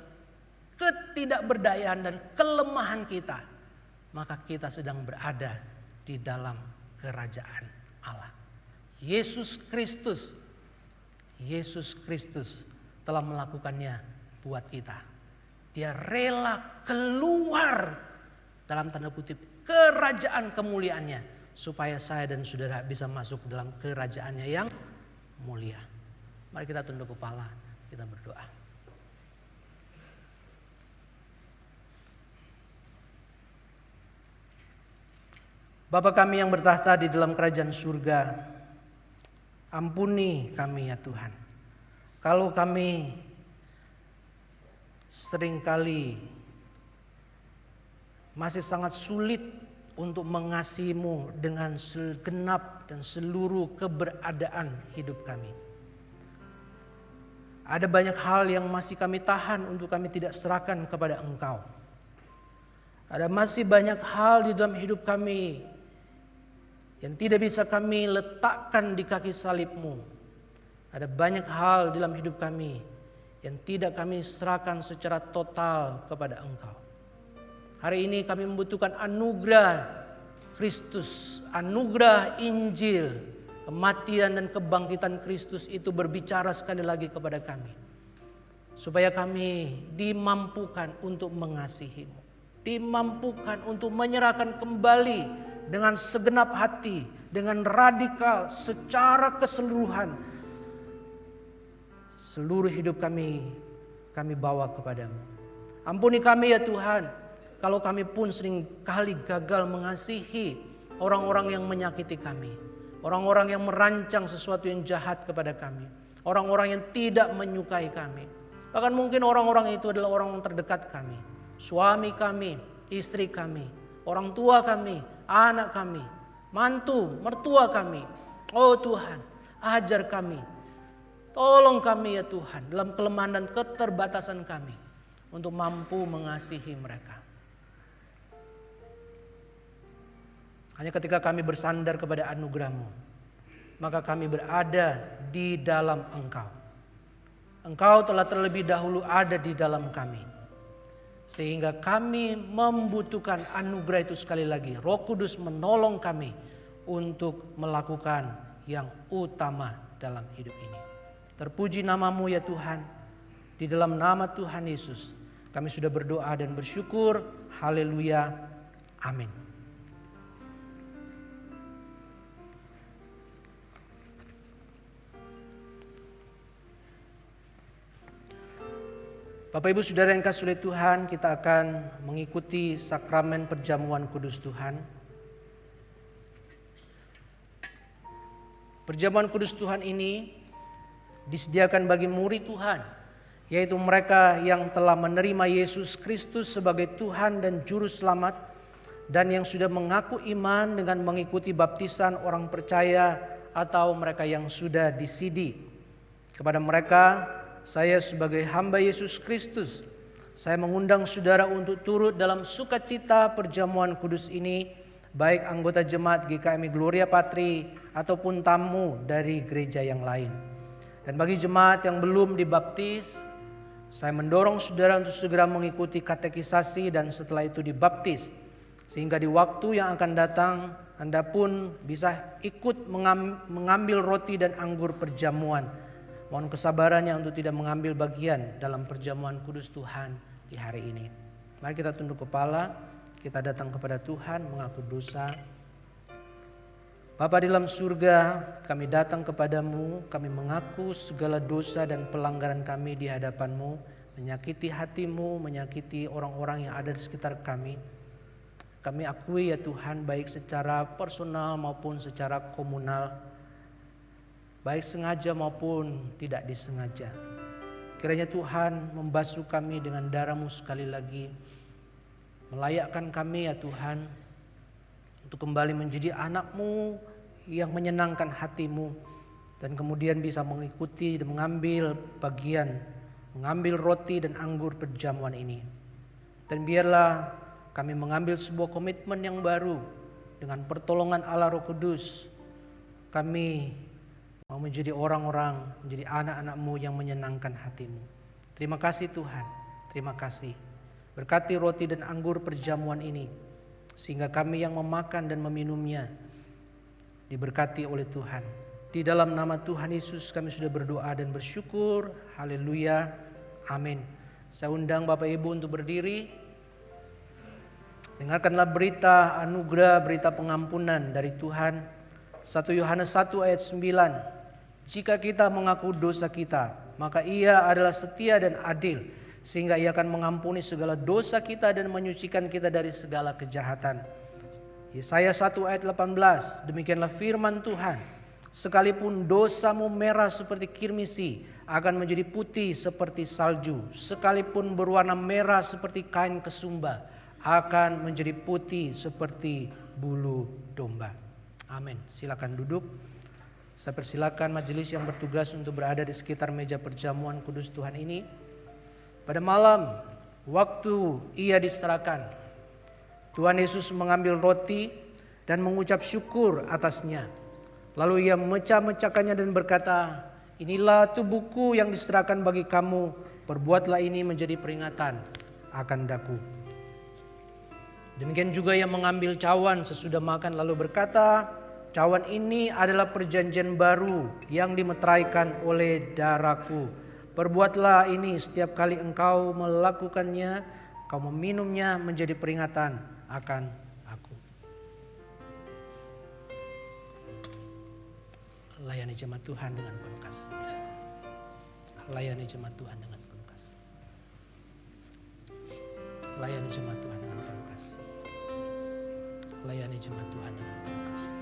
ketidakberdayaan dan kelemahan kita, maka kita sedang berada di dalam kerajaan Allah. Yesus Kristus telah melakukannya buat kita. Dia rela keluar dalam tanda kutip kerajaan kemuliaannya supaya saya dan saudara bisa masuk dalam kerajaannya yang mulia. Mari kita tunduk kepala, kita berdoa. Bapa kami yang bertahta di dalam kerajaan surga, ampuni kami ya Tuhan. Kalau kami seringkali masih sangat sulit untuk mengasihi-Mu dengan segenap dan seluruh keberadaan hidup kami. Ada banyak hal yang masih kami tahan untuk kami tidak serahkan kepada Engkau. Ada masih banyak hal di dalam hidup kami yang tidak bisa kami letakkan di kaki salib-Mu. Ada banyak hal dalam hidup kami yang tidak kami serahkan secara total kepada Engkau. Hari ini kami membutuhkan anugerah Kristus, anugerah Injil, kematian dan kebangkitan Kristus itu berbicara sekali lagi kepada kami. Supaya kami dimampukan untuk mengasihi-Mu. dimampukan untuk menyerahkan kembali dengan segenap hati, dengan radikal, secara keseluruhan. Seluruh hidup kami bawa kepadamu. Ampuni kami ya Tuhan, kalau kami pun sering kali gagal mengasihi orang-orang yang menyakiti kami. Orang-orang yang merancang sesuatu yang jahat kepada kami. Orang-orang yang tidak menyukai kami. Bahkan mungkin orang-orang itu adalah orang terdekat kami. Suami kami, istri kami, orang tua kami, anak kami, mantu, mertua kami. Oh Tuhan, ajar kami. Tolong kami ya Tuhan dalam kelemahan dan keterbatasan kami untuk mampu mengasihi mereka. Hanya ketika kami bersandar kepada anugerah-Mu, maka kami berada di dalam Engkau. Engkau telah terlebih dahulu ada di dalam kami. Sehingga kami membutuhkan anugerah itu sekali lagi. Roh Kudus menolong kami untuk melakukan yang utama dalam hidup ini. Terpuji nama-Mu ya Tuhan. Di dalam nama Tuhan Yesus kami sudah berdoa dan bersyukur. Haleluya. Amin. Bapak Ibu Saudara yang kasih oleh Tuhan, kita akan mengikuti sakramen perjamuan kudus Tuhan. Perjamuan kudus Tuhan ini disediakan bagi murid Tuhan, yaitu mereka yang telah menerima Yesus Kristus sebagai Tuhan dan Juru Selamat, dan yang sudah mengaku iman dengan mengikuti baptisan orang percaya atau mereka yang sudah disidi. Kepada mereka, saya sebagai hamba Yesus Kristus, saya mengundang saudara untuk turut dalam sukacita perjamuan kudus ini, baik anggota jemaat GKMI Gloria Patri ataupun tamu dari gereja yang lain. Dan bagi jemaat yang belum dibaptis, saya mendorong saudara untuk segera mengikuti katekisasi dan setelah itu dibaptis. Sehingga di waktu yang akan datang, Anda pun bisa ikut mengambil roti dan anggur perjamuan. Mohon kesabarannya untuk tidak mengambil bagian dalam perjamuan kudus Tuhan di hari ini. Mari kita tunduk kepala, kita datang kepada Tuhan mengaku dosa. Bapa di dalam surga, kami datang kepadamu, kami mengaku segala dosa dan pelanggaran kami di hadapanmu, menyakiti hatimu, menyakiti orang-orang yang ada di sekitar kami. Kami akui ya Tuhan, baik secara personal maupun secara komunal, baik sengaja maupun tidak disengaja. Kiranya Tuhan membasuh kami dengan darah-Mu sekali lagi, melayakkan kami ya Tuhan, untuk kembali menjadi anak-Mu yang menyenangkan hati-Mu, dan kemudian bisa mengikuti dan mengambil bagian, mengambil roti dan anggur perjamuan ini. Dan biarlah kami mengambil sebuah komitmen yang baru dengan pertolongan Allah Roh Kudus. Kami mau menjadi orang-orang, menjadi anak-anak-Mu yang menyenangkan hati-Mu. Terima kasih Tuhan, terima kasih. Berkati roti dan anggur perjamuan ini, sehingga kami yang memakan dan meminumnya diberkati oleh Tuhan. Di dalam nama Tuhan Yesus kami sudah berdoa dan bersyukur. Haleluya. Amin. Saya undang Bapak Ibu untuk berdiri. Dengarkanlah berita anugerah, berita pengampunan dari Tuhan. 1 Yohanes 1 ayat 9. Jika kita mengaku dosa kita, maka Ia adalah setia dan adil, sehingga Ia akan mengampuni segala dosa kita dan menyucikan kita dari segala kejahatan. Yesaya 1 ayat 18, demikianlah firman Tuhan. Sekalipun dosamu merah seperti kirmisi, akan menjadi putih seperti salju. Sekalipun berwarna merah seperti kain kesumba, akan menjadi putih seperti bulu domba. Amin. Silakan duduk. Saya persilakan majelis yang bertugas untuk berada di sekitar meja perjamuan kudus Tuhan ini. Pada malam waktu Ia diserahkan, Tuhan Yesus mengambil roti dan mengucap syukur atasnya. Lalu Ia memecah-mecahkannya dan berkata, inilah tubuhku yang diserahkan bagi kamu, perbuatlah ini menjadi peringatan akan daku. Demikian juga Ia mengambil cawan sesudah makan lalu berkata, cawan ini adalah perjanjian baru yang dimeteraikan oleh darahku. Perbuatlah ini setiap kali engkau melakukannya kau meminumnya menjadi peringatan akan aku. Layani jemaat Tuhan dengan penuh kasih. Layani jemaat Tuhan dengan penuh kasih. Layani jemaat Tuhan dengan penuh kasih. Layani jemaat Tuhan dengan penuh kasih.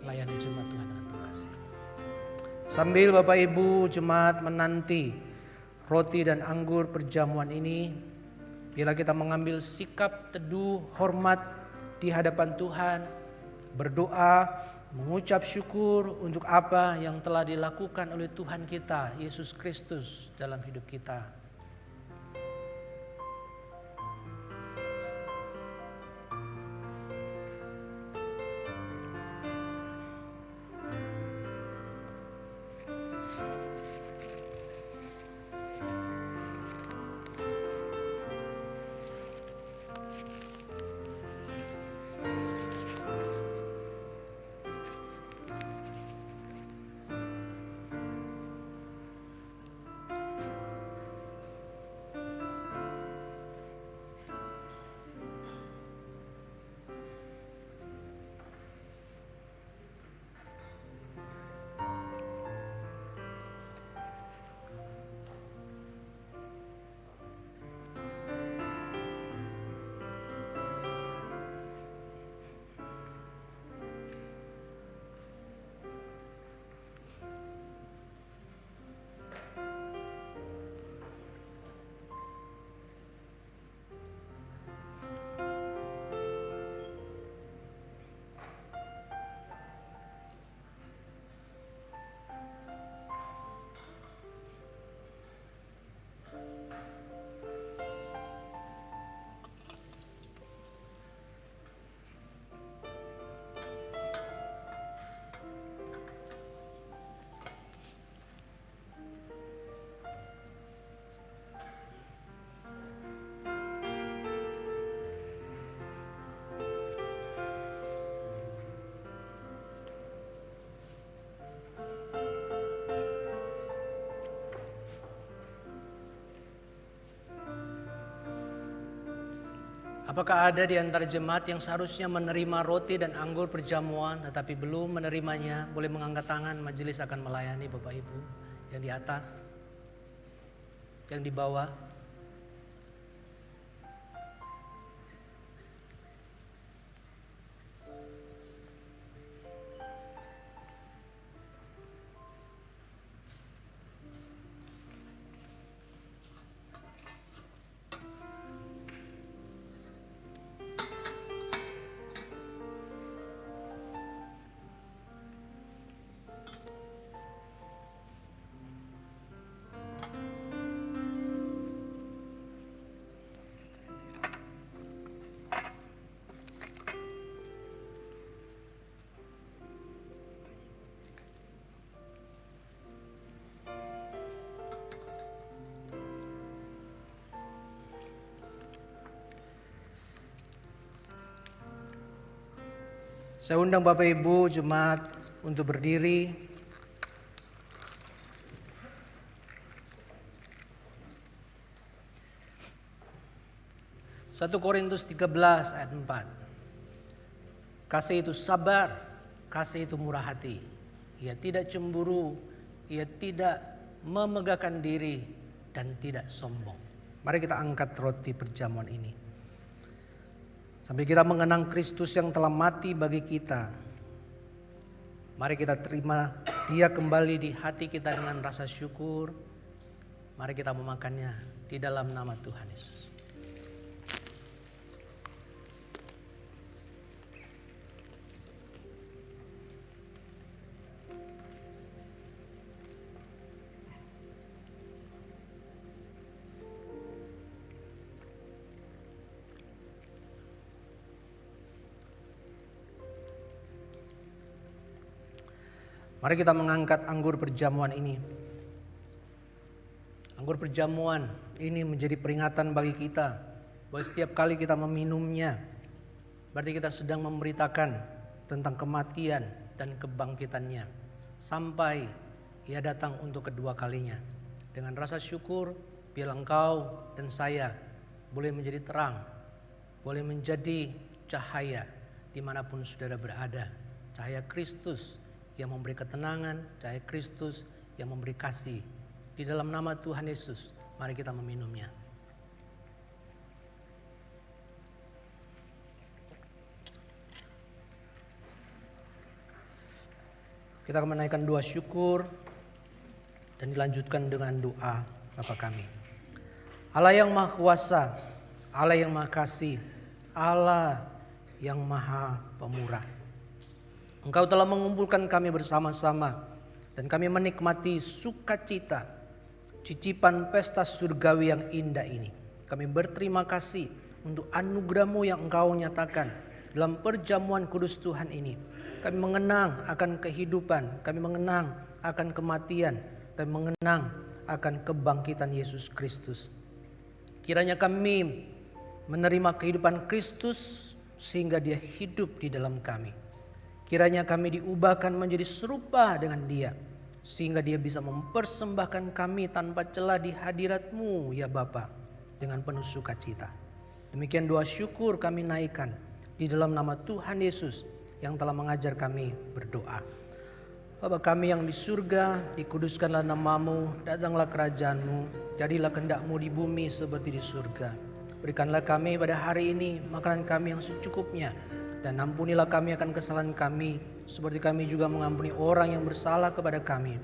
Layani jemaat Tuhan dengan penuh kasih. Sambil Bapak Ibu jemaat menanti roti dan anggur perjamuan ini, bila kita mengambil sikap teduh hormat di hadapan Tuhan, berdoa, mengucap syukur untuk apa yang telah dilakukan oleh Tuhan kita, Yesus Kristus dalam hidup kita. Apakah ada di antara jemaat yang seharusnya menerima roti dan anggur perjamuan tetapi belum menerimanya? Boleh mengangkat tangan, majelis akan melayani Bapak Ibu. Yang di atas, yang di bawah. Saya undang Bapak Ibu jemaat untuk berdiri. Satu Korintus 13 ayat 4. Kasih itu sabar, kasih itu murah hati. Ia tidak cemburu, ia tidak memegahkan diri dan tidak sombong. Mari kita angkat roti perjamuan ini. Sambil kita mengenang Kristus yang telah mati bagi kita, mari kita terima Dia kembali di hati kita dengan rasa syukur. Mari kita memakannya di dalam nama Tuhan Yesus. Mari kita mengangkat anggur perjamuan ini. Anggur perjamuan ini menjadi peringatan bagi kita bahwa setiap kali kita meminumnya, berarti kita sedang memberitakan tentang kematian dan kebangkitannya sampai Ia datang untuk kedua kalinya. Dengan rasa syukur, biar Engkau dan saya boleh menjadi terang, boleh menjadi cahaya dimanapun saudara berada. Cahaya Kristus yang memberi ketenangan, cahaya Kristus yang memberi kasih. Di dalam nama Tuhan Yesus, mari kita meminumnya. Kita akan menaikkan doa syukur dan dilanjutkan dengan doa Bapa kami. Allah yang Maha Kuasa, Allah yang Maha Kasih, Allah yang Maha Pemurah. Engkau telah mengumpulkan kami bersama-sama dan kami menikmati sukacita, cicipan pesta surgawi yang indah ini. Kami berterima kasih untuk anugerah-Mu yang Engkau nyatakan dalam perjamuan kudus Tuhan ini. Kami mengenang akan kehidupan, kami mengenang akan kematian, kami mengenang akan kebangkitan Yesus Kristus. Kiranya kami menerima kehidupan Kristus sehingga Dia hidup di dalam kami. Kiranya kami diubahkan menjadi serupa dengan Dia, sehingga Dia bisa mempersembahkan kami tanpa celah di hadirat-Mu ya Bapa, dengan penuh sukacita. Demikian doa syukur kami naikkan di dalam nama Tuhan Yesus yang telah mengajar kami berdoa. Bapa kami yang di surga, dikuduskanlah nama-Mu, datanglah kerajaan-Mu, jadilah kehendak-Mu di bumi seperti di surga. Berikanlah kami pada hari ini makanan kami yang secukupnya, dan ampunilah kami akan kesalahan kami, seperti kami juga mengampuni orang yang bersalah kepada kami.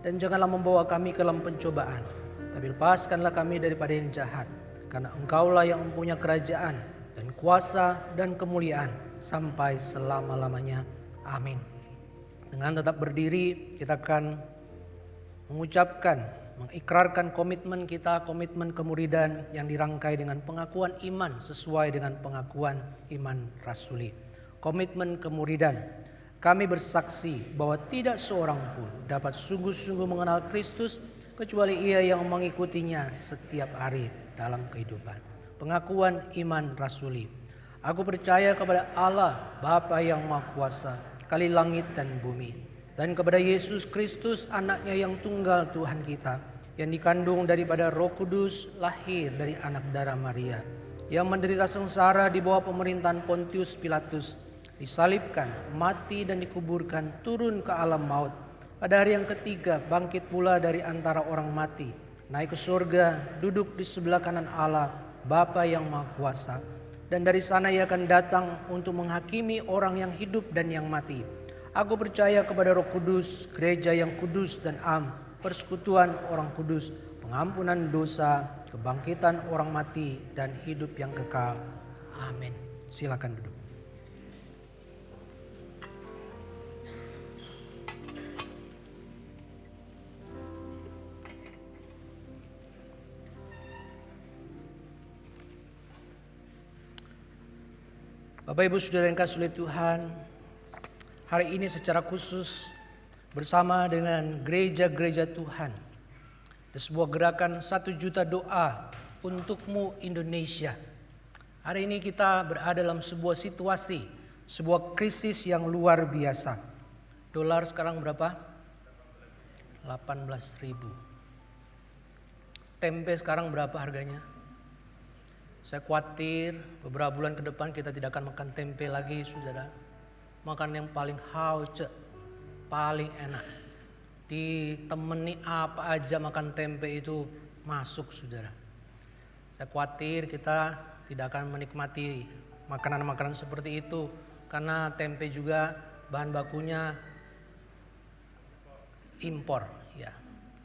Dan janganlah membawa kami ke dalam pencobaan, tapi lepaskanlah kami daripada yang jahat. Karena Engkaulah yang mempunyai kerajaan dan kuasa dan kemuliaan sampai selama-lamanya. Amin. Dengan tetap berdiri, kita akan mengikrarkan komitmen kita, komitmen kemuridan yang dirangkai dengan pengakuan iman sesuai dengan pengakuan iman rasuli. Komitmen kemuridan. Kami bersaksi bahwa tidak seorang pun dapat sungguh-sungguh mengenal Kristus kecuali ia yang mengikutinya setiap hari dalam kehidupan. Pengakuan iman rasuli. Aku percaya kepada Allah Bapa yang Maha Kuasa, Kali langit dan bumi, dan kepada Yesus Kristus anaknya yang tunggal Tuhan kita, yang dikandung daripada Roh Kudus, lahir dari anak darah Maria, yang menderita sengsara di bawah pemerintahan Pontius Pilatus, disalibkan, mati dan dikuburkan, turun ke alam maut. Pada hari yang ketiga bangkit pula dari antara orang mati, naik ke surga, duduk di sebelah kanan Allah Bapa yang Maha Kuasa. Dan dari sana ia akan datang untuk menghakimi orang yang hidup dan yang mati. Aku percaya kepada Roh Kudus, gereja yang kudus dan am, persekutuan orang kudus, pengampunan dosa, kebangkitan orang mati, dan hidup yang kekal. Amin. Silakan duduk. Bapak Ibu Saudara yang kasih oleh Tuhan, hari ini secara khusus bersama dengan gereja-gereja Tuhan, ada sebuah gerakan 1 juta doa untukmu Indonesia. Hari ini kita berada dalam sebuah situasi, sebuah krisis yang luar biasa. Dolar sekarang berapa? 18.000. Tempe sekarang berapa harganya? Saya khawatir beberapa bulan ke depan kita tidak akan makan tempe lagi, saudara. Makan yang paling hauce, paling enak. Ditemani apa aja makan tempe itu masuk, saudara. Saya khawatir kita tidak akan menikmati makanan-makanan seperti itu, karena tempe juga bahan bakunya impor, ya,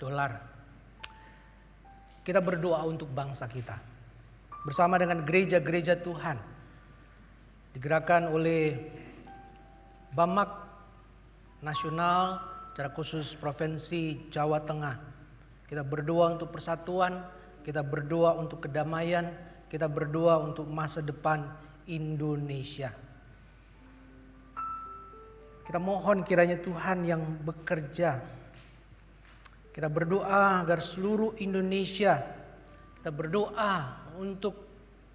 dolar. Kita berdoa untuk bangsa kita. Bersama dengan gereja-gereja Tuhan, digerakkan oleh Bamak Nasional, secara khusus Provinsi Jawa Tengah. Kita berdoa untuk persatuan, kita berdoa untuk kedamaian, kita berdoa untuk masa depan Indonesia. Kita mohon kiranya Tuhan yang bekerja. Kita berdoa agar seluruh Indonesia, kita berdoa untuk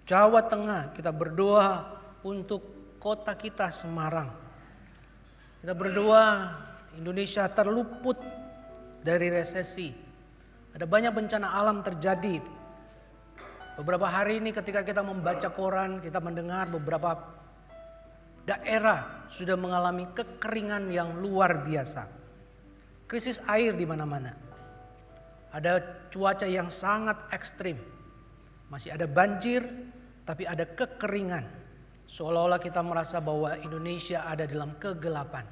Jawa Tengah, kita berdoa untuk kota kita Semarang. Kita berdoa Indonesia terluput dari resesi. Ada banyak bencana alam terjadi Beberapa hari ini ketika kita membaca koran, kita mendengar beberapa daerah sudah mengalami kekeringan yang luar biasa. Krisis air di mana-mana. Ada cuaca yang sangat ekstrim. Masih ada banjir, tapi ada kekeringan. Seolah-olah kita merasa bahwa Indonesia ada dalam kegelapan.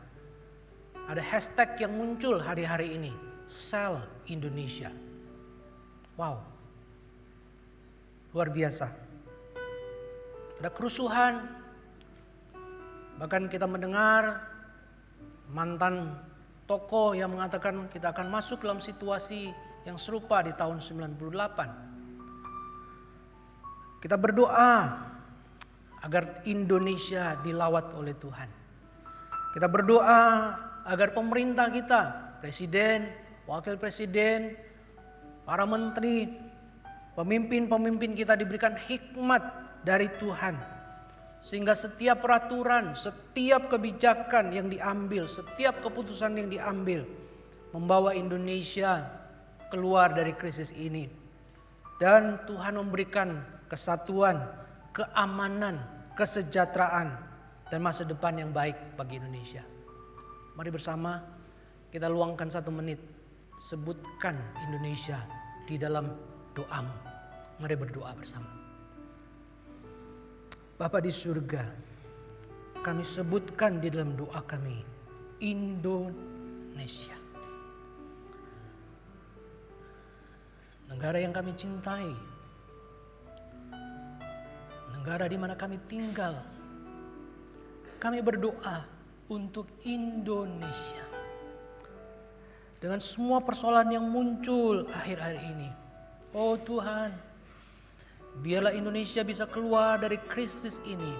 Ada hashtag yang muncul hari-hari ini, Sell Indonesia. Wow, luar biasa. Ada kerusuhan, bahkan kita mendengar mantan tokoh yang mengatakan kita akan masuk dalam situasi yang serupa di tahun 98. Kita berdoa agar Indonesia dilawat oleh Tuhan. Kita berdoa agar pemerintah kita, presiden, wakil presiden, para menteri, pemimpin-pemimpin kita diberikan hikmat dari Tuhan. Sehingga setiap peraturan, setiap kebijakan yang diambil, setiap keputusan yang diambil membawa Indonesia keluar dari krisis ini. Dan Tuhan memberikan kesatuan, keamanan, kesejahteraan, dan masa depan yang baik bagi Indonesia. Mari bersama kita luangkan 1 menit. Sebutkan Indonesia di dalam doamu. Mari berdoa bersama. Bapa di surga, kami sebutkan di dalam doa kami Indonesia. Negara yang kami cintai. Negara di mana kami tinggal. Kami berdoa untuk Indonesia. Dengan semua persoalan yang muncul akhir-akhir ini. Oh Tuhan, biarlah Indonesia bisa keluar dari krisis ini.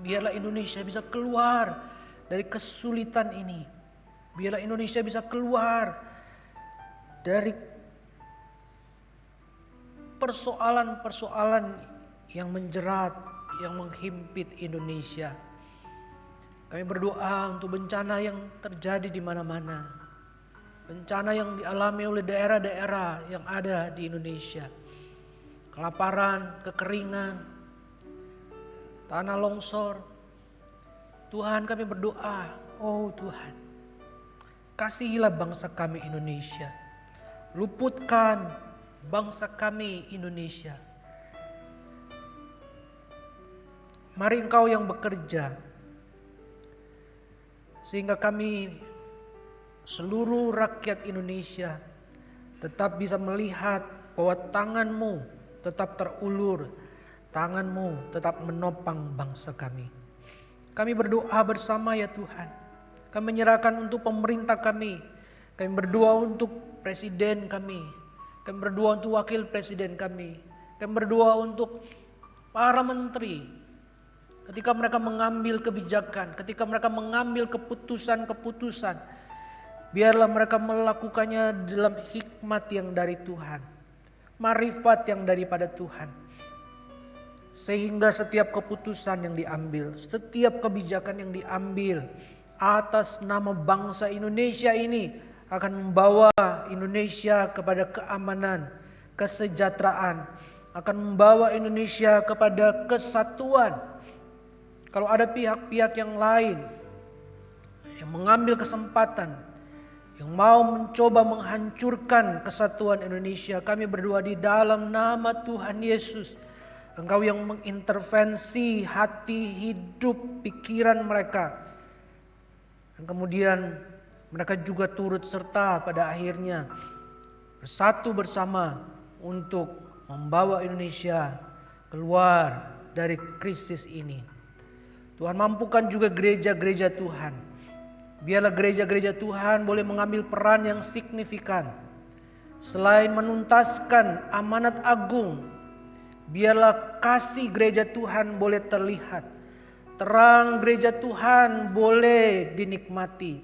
Biarlah Indonesia bisa keluar dari kesulitan ini. Biarlah Indonesia bisa keluar dari persoalan-persoalan yang menjerat, yang menghimpit Indonesia. Kami berdoa untuk bencana yang terjadi di mana-mana. Bencana yang dialami oleh daerah-daerah yang ada di Indonesia. Kelaparan, kekeringan, tanah longsor. Tuhan, kami berdoa, oh Tuhan, kasihilah bangsa kami Indonesia. Luputkan bangsa kami Indonesia. Mari Engkau yang bekerja, sehingga kami seluruh rakyat Indonesia tetap bisa melihat bahwa tangan-Mu tetap terulur, tangan-Mu tetap menopang bangsa kami. Kami berdoa bersama ya Tuhan. Kami menyerahkan untuk pemerintah kami. Kami berdoa untuk presiden kami. Kami berdoa untuk wakil presiden kami. Kami berdoa untuk para menteri. Ketika mereka mengambil kebijakan, ketika mereka mengambil keputusan-keputusan, biarlah mereka melakukannya dalam hikmat yang dari Tuhan. Marifat yang daripada Tuhan. Sehingga setiap keputusan yang diambil, setiap kebijakan yang diambil atas nama bangsa Indonesia ini akan membawa Indonesia kepada keamanan, kesejahteraan, akan membawa Indonesia kepada kesatuan. Kalau ada pihak-pihak yang lain yang mengambil kesempatan, yang mau mencoba menghancurkan kesatuan Indonesia, kami berdoa di dalam nama Tuhan Yesus. Engkau yang mengintervensi hati, hidup, pikiran mereka. Dan kemudian mereka juga turut serta pada akhirnya bersatu bersama untuk membawa Indonesia keluar dari krisis ini. Tuhan, mampukan juga gereja-gereja Tuhan. Biarlah gereja-gereja Tuhan boleh mengambil peran yang signifikan. Selain menuntaskan amanat agung, biarlah kasih gereja Tuhan boleh terlihat. Terang gereja Tuhan boleh dinikmati.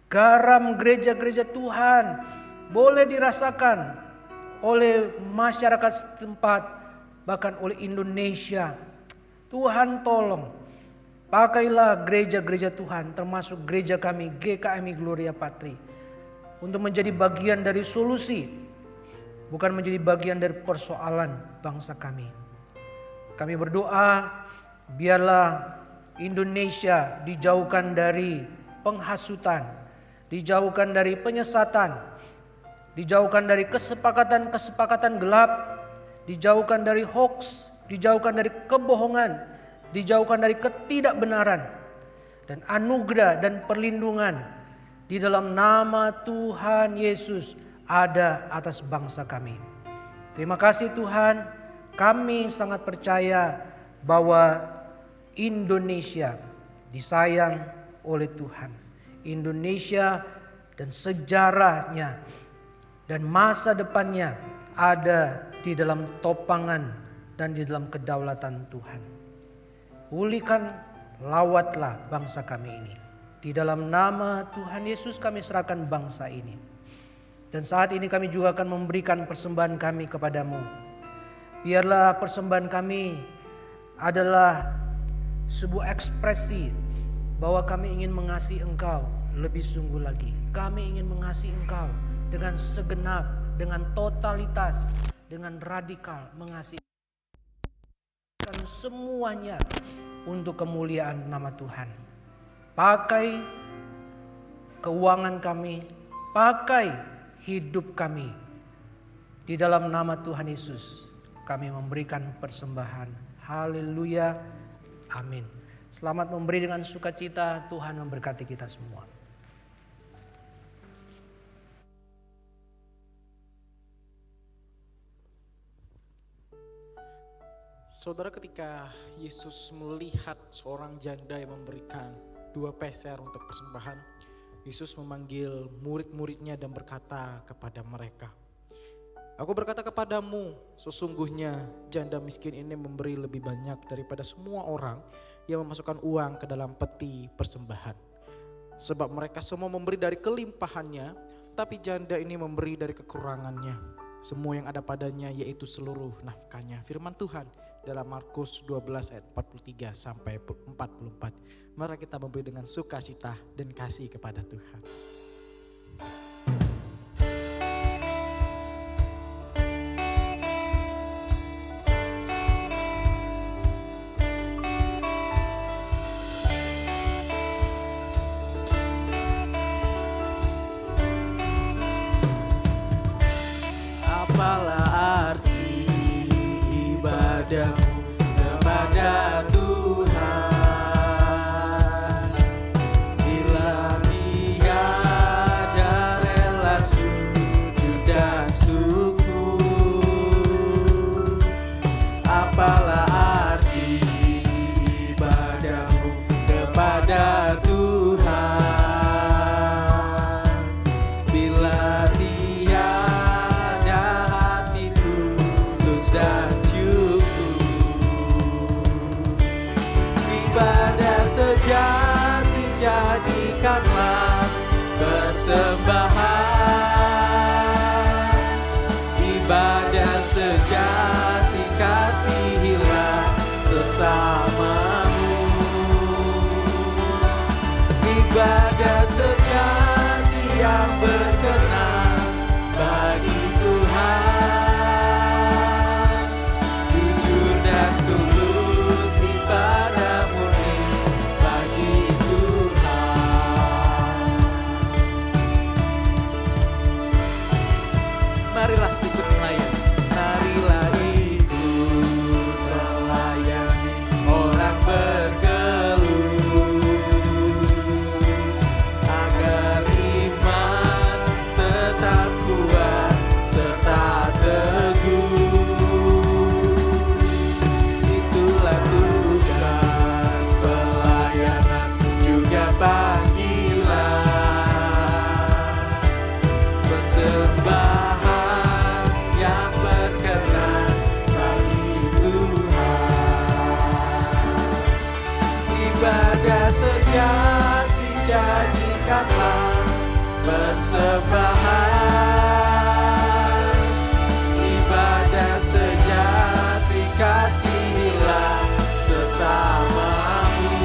Garam gereja-gereja Tuhan boleh dirasakan oleh masyarakat setempat, bahkan oleh Indonesia. Tuhan tolong. Pakailah gereja-gereja Tuhan, termasuk gereja kami GKMI Gloria Patri, untuk menjadi bagian dari solusi bukan menjadi bagian dari persoalan bangsa kami. Kami berdoa biarlah Indonesia dijauhkan dari penghasutan, dijauhkan dari penyesatan, dijauhkan dari kesepakatan-kesepakatan gelap, dijauhkan dari hoax, dijauhkan dari kebohongan, dijauhkan dari ketidakbenaran, dan anugerah dan perlindungan di dalam nama Tuhan Yesus ada atas bangsa kami. Terima kasih Tuhan, kami sangat percaya bahwa Indonesia disayang oleh Tuhan. Indonesia dan sejarahnya dan masa depannya ada di dalam topangan dan di dalam kedaulatan Tuhan. Pulihkan, lawatlah bangsa kami ini. Di dalam nama Tuhan Yesus kami serahkan bangsa ini. Dan saat ini kami juga akan memberikan persembahan kami kepadamu. Biarlah persembahan kami adalah sebuah ekspresi bahwa kami ingin mengasihi Engkau lebih sungguh lagi. Kami ingin mengasihi Engkau dengan segenap, dengan totalitas, dengan radikal mengasihi semuanya untuk kemuliaan nama Tuhan. Pakai keuangan kami, pakai hidup kami. Di dalam nama Tuhan Yesus kami memberikan persembahan. Haleluya. Amin. Selamat memberi dengan sukacita. Tuhan memberkati kita semua.
Saudara, ketika Yesus melihat seorang janda yang memberikan 2 peser untuk persembahan, Yesus memanggil murid-muridnya dan berkata kepada mereka, "Aku berkata kepadamu, sesungguhnya janda miskin ini memberi lebih banyak daripada semua orang yang memasukkan uang ke dalam peti persembahan. Sebab mereka semua memberi dari kelimpahannya, tapi janda ini memberi dari kekurangannya, semua yang ada padanya, yaitu seluruh nafkahnya." Firman Tuhan dalam Markus 12 ayat 43 sampai 44. Mari kita memberi dengan sukacita dan kasih kepada Tuhan. Apalah arti ibadahmu kepada Tuhan bila tiada rela sujud dan syukur? Apalah arti ibadahmu kepada Tuhan bila tiada hati tulus dan ibadah sejati jadikanlah persembahan. Ibadah sejati kasihilah sesamamu. Ibadah sejati yang berkenan bagi Tuhan. Jujur dan tulus ibadah murni bagi Tuhan. Marilah ikut melayani, marilah ikut melayani orang bergelut, agar iman tetap kuat serta teguh. Itulah tugas pelayanan juga panggilan, persembahan yang berkenan bagi Tuhan. Ibadah sejati jadikanlah persembahan. Ibadah sejati kasihilah sesamamu.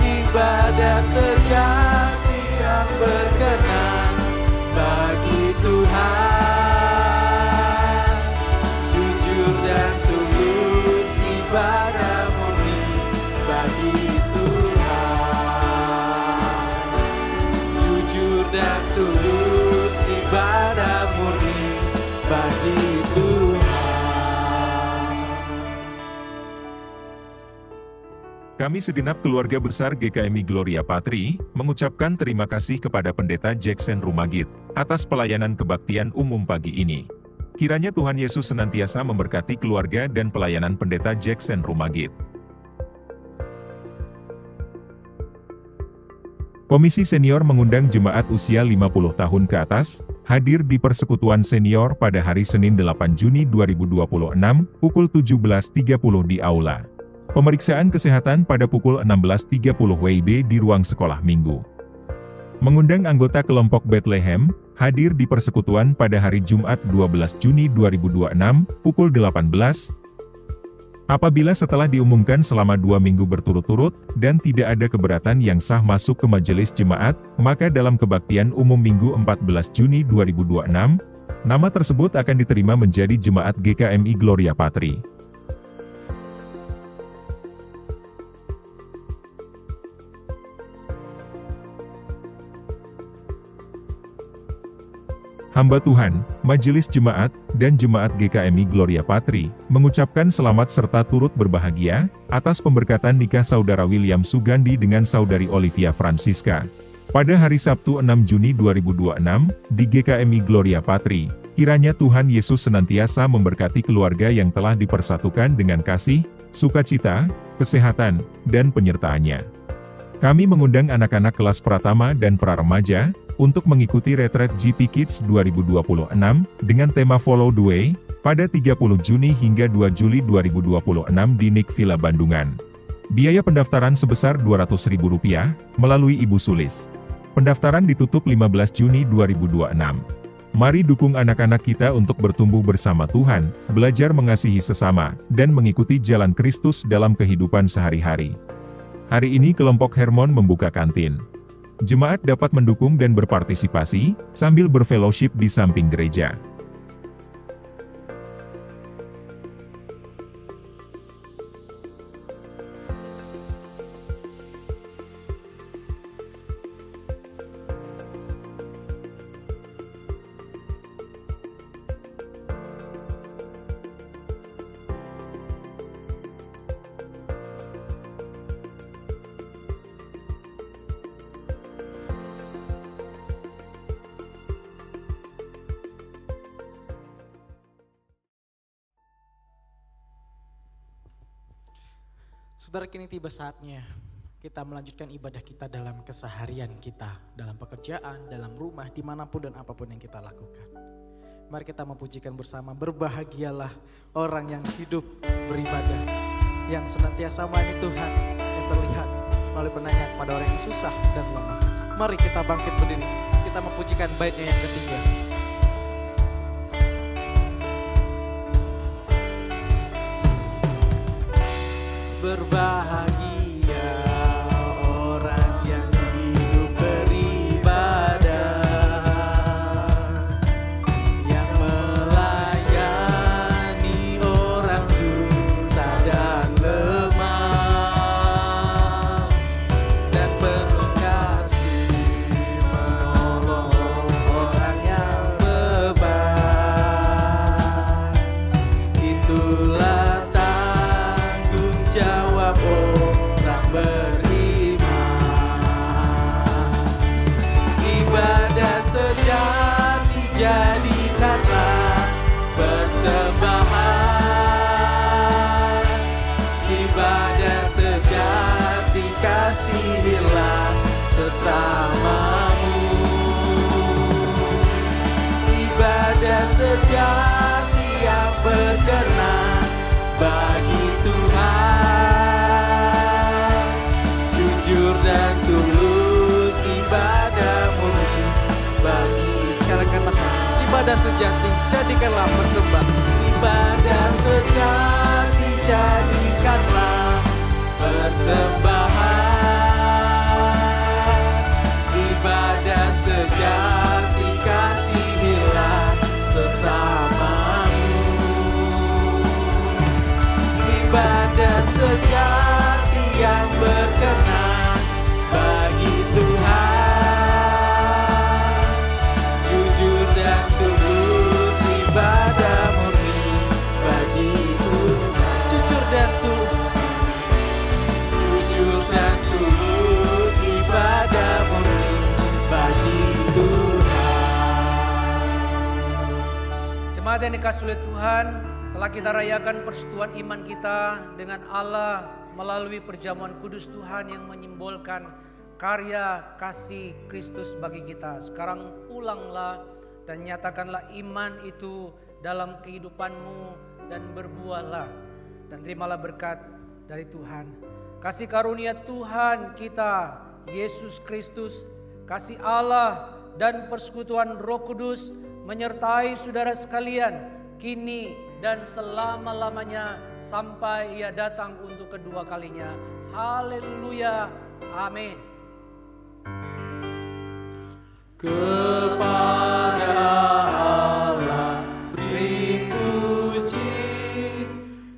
Ibadah sejati yang berkenan bagi Tuhan.
Kami segenap keluarga besar GKMI Gloria Patri, mengucapkan terima kasih kepada Pendeta Jackson Rumagit, atas pelayanan kebaktian umum pagi ini. Kiranya Tuhan Yesus senantiasa memberkati keluarga dan pelayanan Pendeta Jackson Rumagit. Komisi Senior mengundang jemaat usia 50 tahun ke atas, hadir di persekutuan senior pada hari Senin 8 Juni 2026, pukul 17.30 di Aula. Pemeriksaan kesehatan pada pukul 16.30 WIB di ruang sekolah minggu. Mengundang anggota kelompok Bethlehem, hadir di persekutuan pada hari Jumat 12 Juni 2026, pukul 18. Apabila setelah diumumkan selama 2 minggu berturut-turut, dan tidak ada keberatan yang sah masuk ke majelis jemaat, maka dalam kebaktian umum Minggu 14 Juni 2026, nama tersebut akan diterima menjadi jemaat GKMI Gloria Patri. Hamba Tuhan, Majelis Jemaat, dan Jemaat GKMI Gloria Patri, mengucapkan selamat serta turut berbahagia, atas pemberkatan nikah Saudara William Sugandi dengan Saudari Olivia Francisca. Pada hari Sabtu 6 Juni 2026, di GKMI Gloria Patri, kiranya Tuhan Yesus senantiasa memberkati keluarga yang telah dipersatukan dengan kasih, sukacita, kesehatan, dan penyertaannya. Kami mengundang anak-anak kelas pratama dan pra-remaja, untuk mengikuti retret GP Kids 2026, dengan tema Follow the Way, pada 30 Juni hingga 2 Juli 2026 di NIK Villa Bandungan. Biaya pendaftaran sebesar Rp200.000, melalui Ibu Sulis. Pendaftaran ditutup 15 Juni 2026. Mari dukung anak-anak kita untuk bertumbuh bersama Tuhan, belajar mengasihi sesama, dan mengikuti jalan Kristus dalam kehidupan sehari-hari. Hari ini kelompok Hermon membuka kantin. Jemaat dapat mendukung dan berpartisipasi, sambil berfellowship di samping gereja.
Saudara, kini tiba saatnya kita melanjutkan ibadah kita dalam keseharian kita, dalam pekerjaan, dalam rumah, dimanapun dan apapun yang kita lakukan. Mari kita memujikan bersama, berbahagialah orang yang hidup beribadah, yang senantiasa melayani Tuhan, yang terlihat melalui penanya kepada orang yang susah dan lemah. Mari kita bangkit berdiri, kita memujikan baitnya yang ketiga. Berbahagia orang yang hidup beribadah, yang melayani orang susah dan lemah, dan penuh kasih menolong orang yang beban. Itulah jawab orang beriman. Ibadah sejati jadikanlah persembahan. Ibadah sejati kasihilah sesamamu. Ibadah sejati yang berkenan bagi Tuhan, jujur dan tulus, ibadah murni bagi. Sekarang katakan, ibadah sejati jadikanlah persembahan. Ibadah sejati jadikanlah persembahan. Ibadah sejati kasihilah sesamamu. Ibadah sejati yang berkenan bagi Tuhan, jujur dan tulus, ibadah murni bagi Tuhan. Jujur dan tulus, jujur
Jemaat yang dikasihi oleh Tuhan, telah kita rayakan persekutuan iman kita dengan Allah melalui perjamuan kudus Tuhan yang menyimbolkan karya kasih Kristus bagi kita. Sekarang pulanglah dan nyatakanlah iman itu dalam kehidupanmu dan berbuahlah dan terimalah berkat dari Tuhan. Kasih karunia Tuhan kita Yesus Kristus, kasih Allah dan persekutuan Roh Kudus menyertai saudara sekalian kini dan selama-lamanya sampai Ia datang untuk kedua kalinya. Haleluya. Amin.
Kepada Allah beri puji,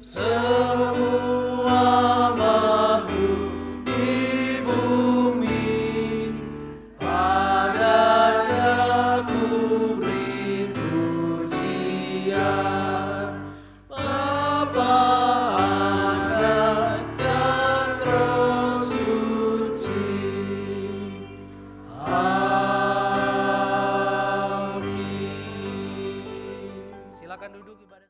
semua makhluk di bumi. Padanya ku beri pujian, Bapa, Anak, dan Roh Suci. Amin.
Silakan duduk ibadah.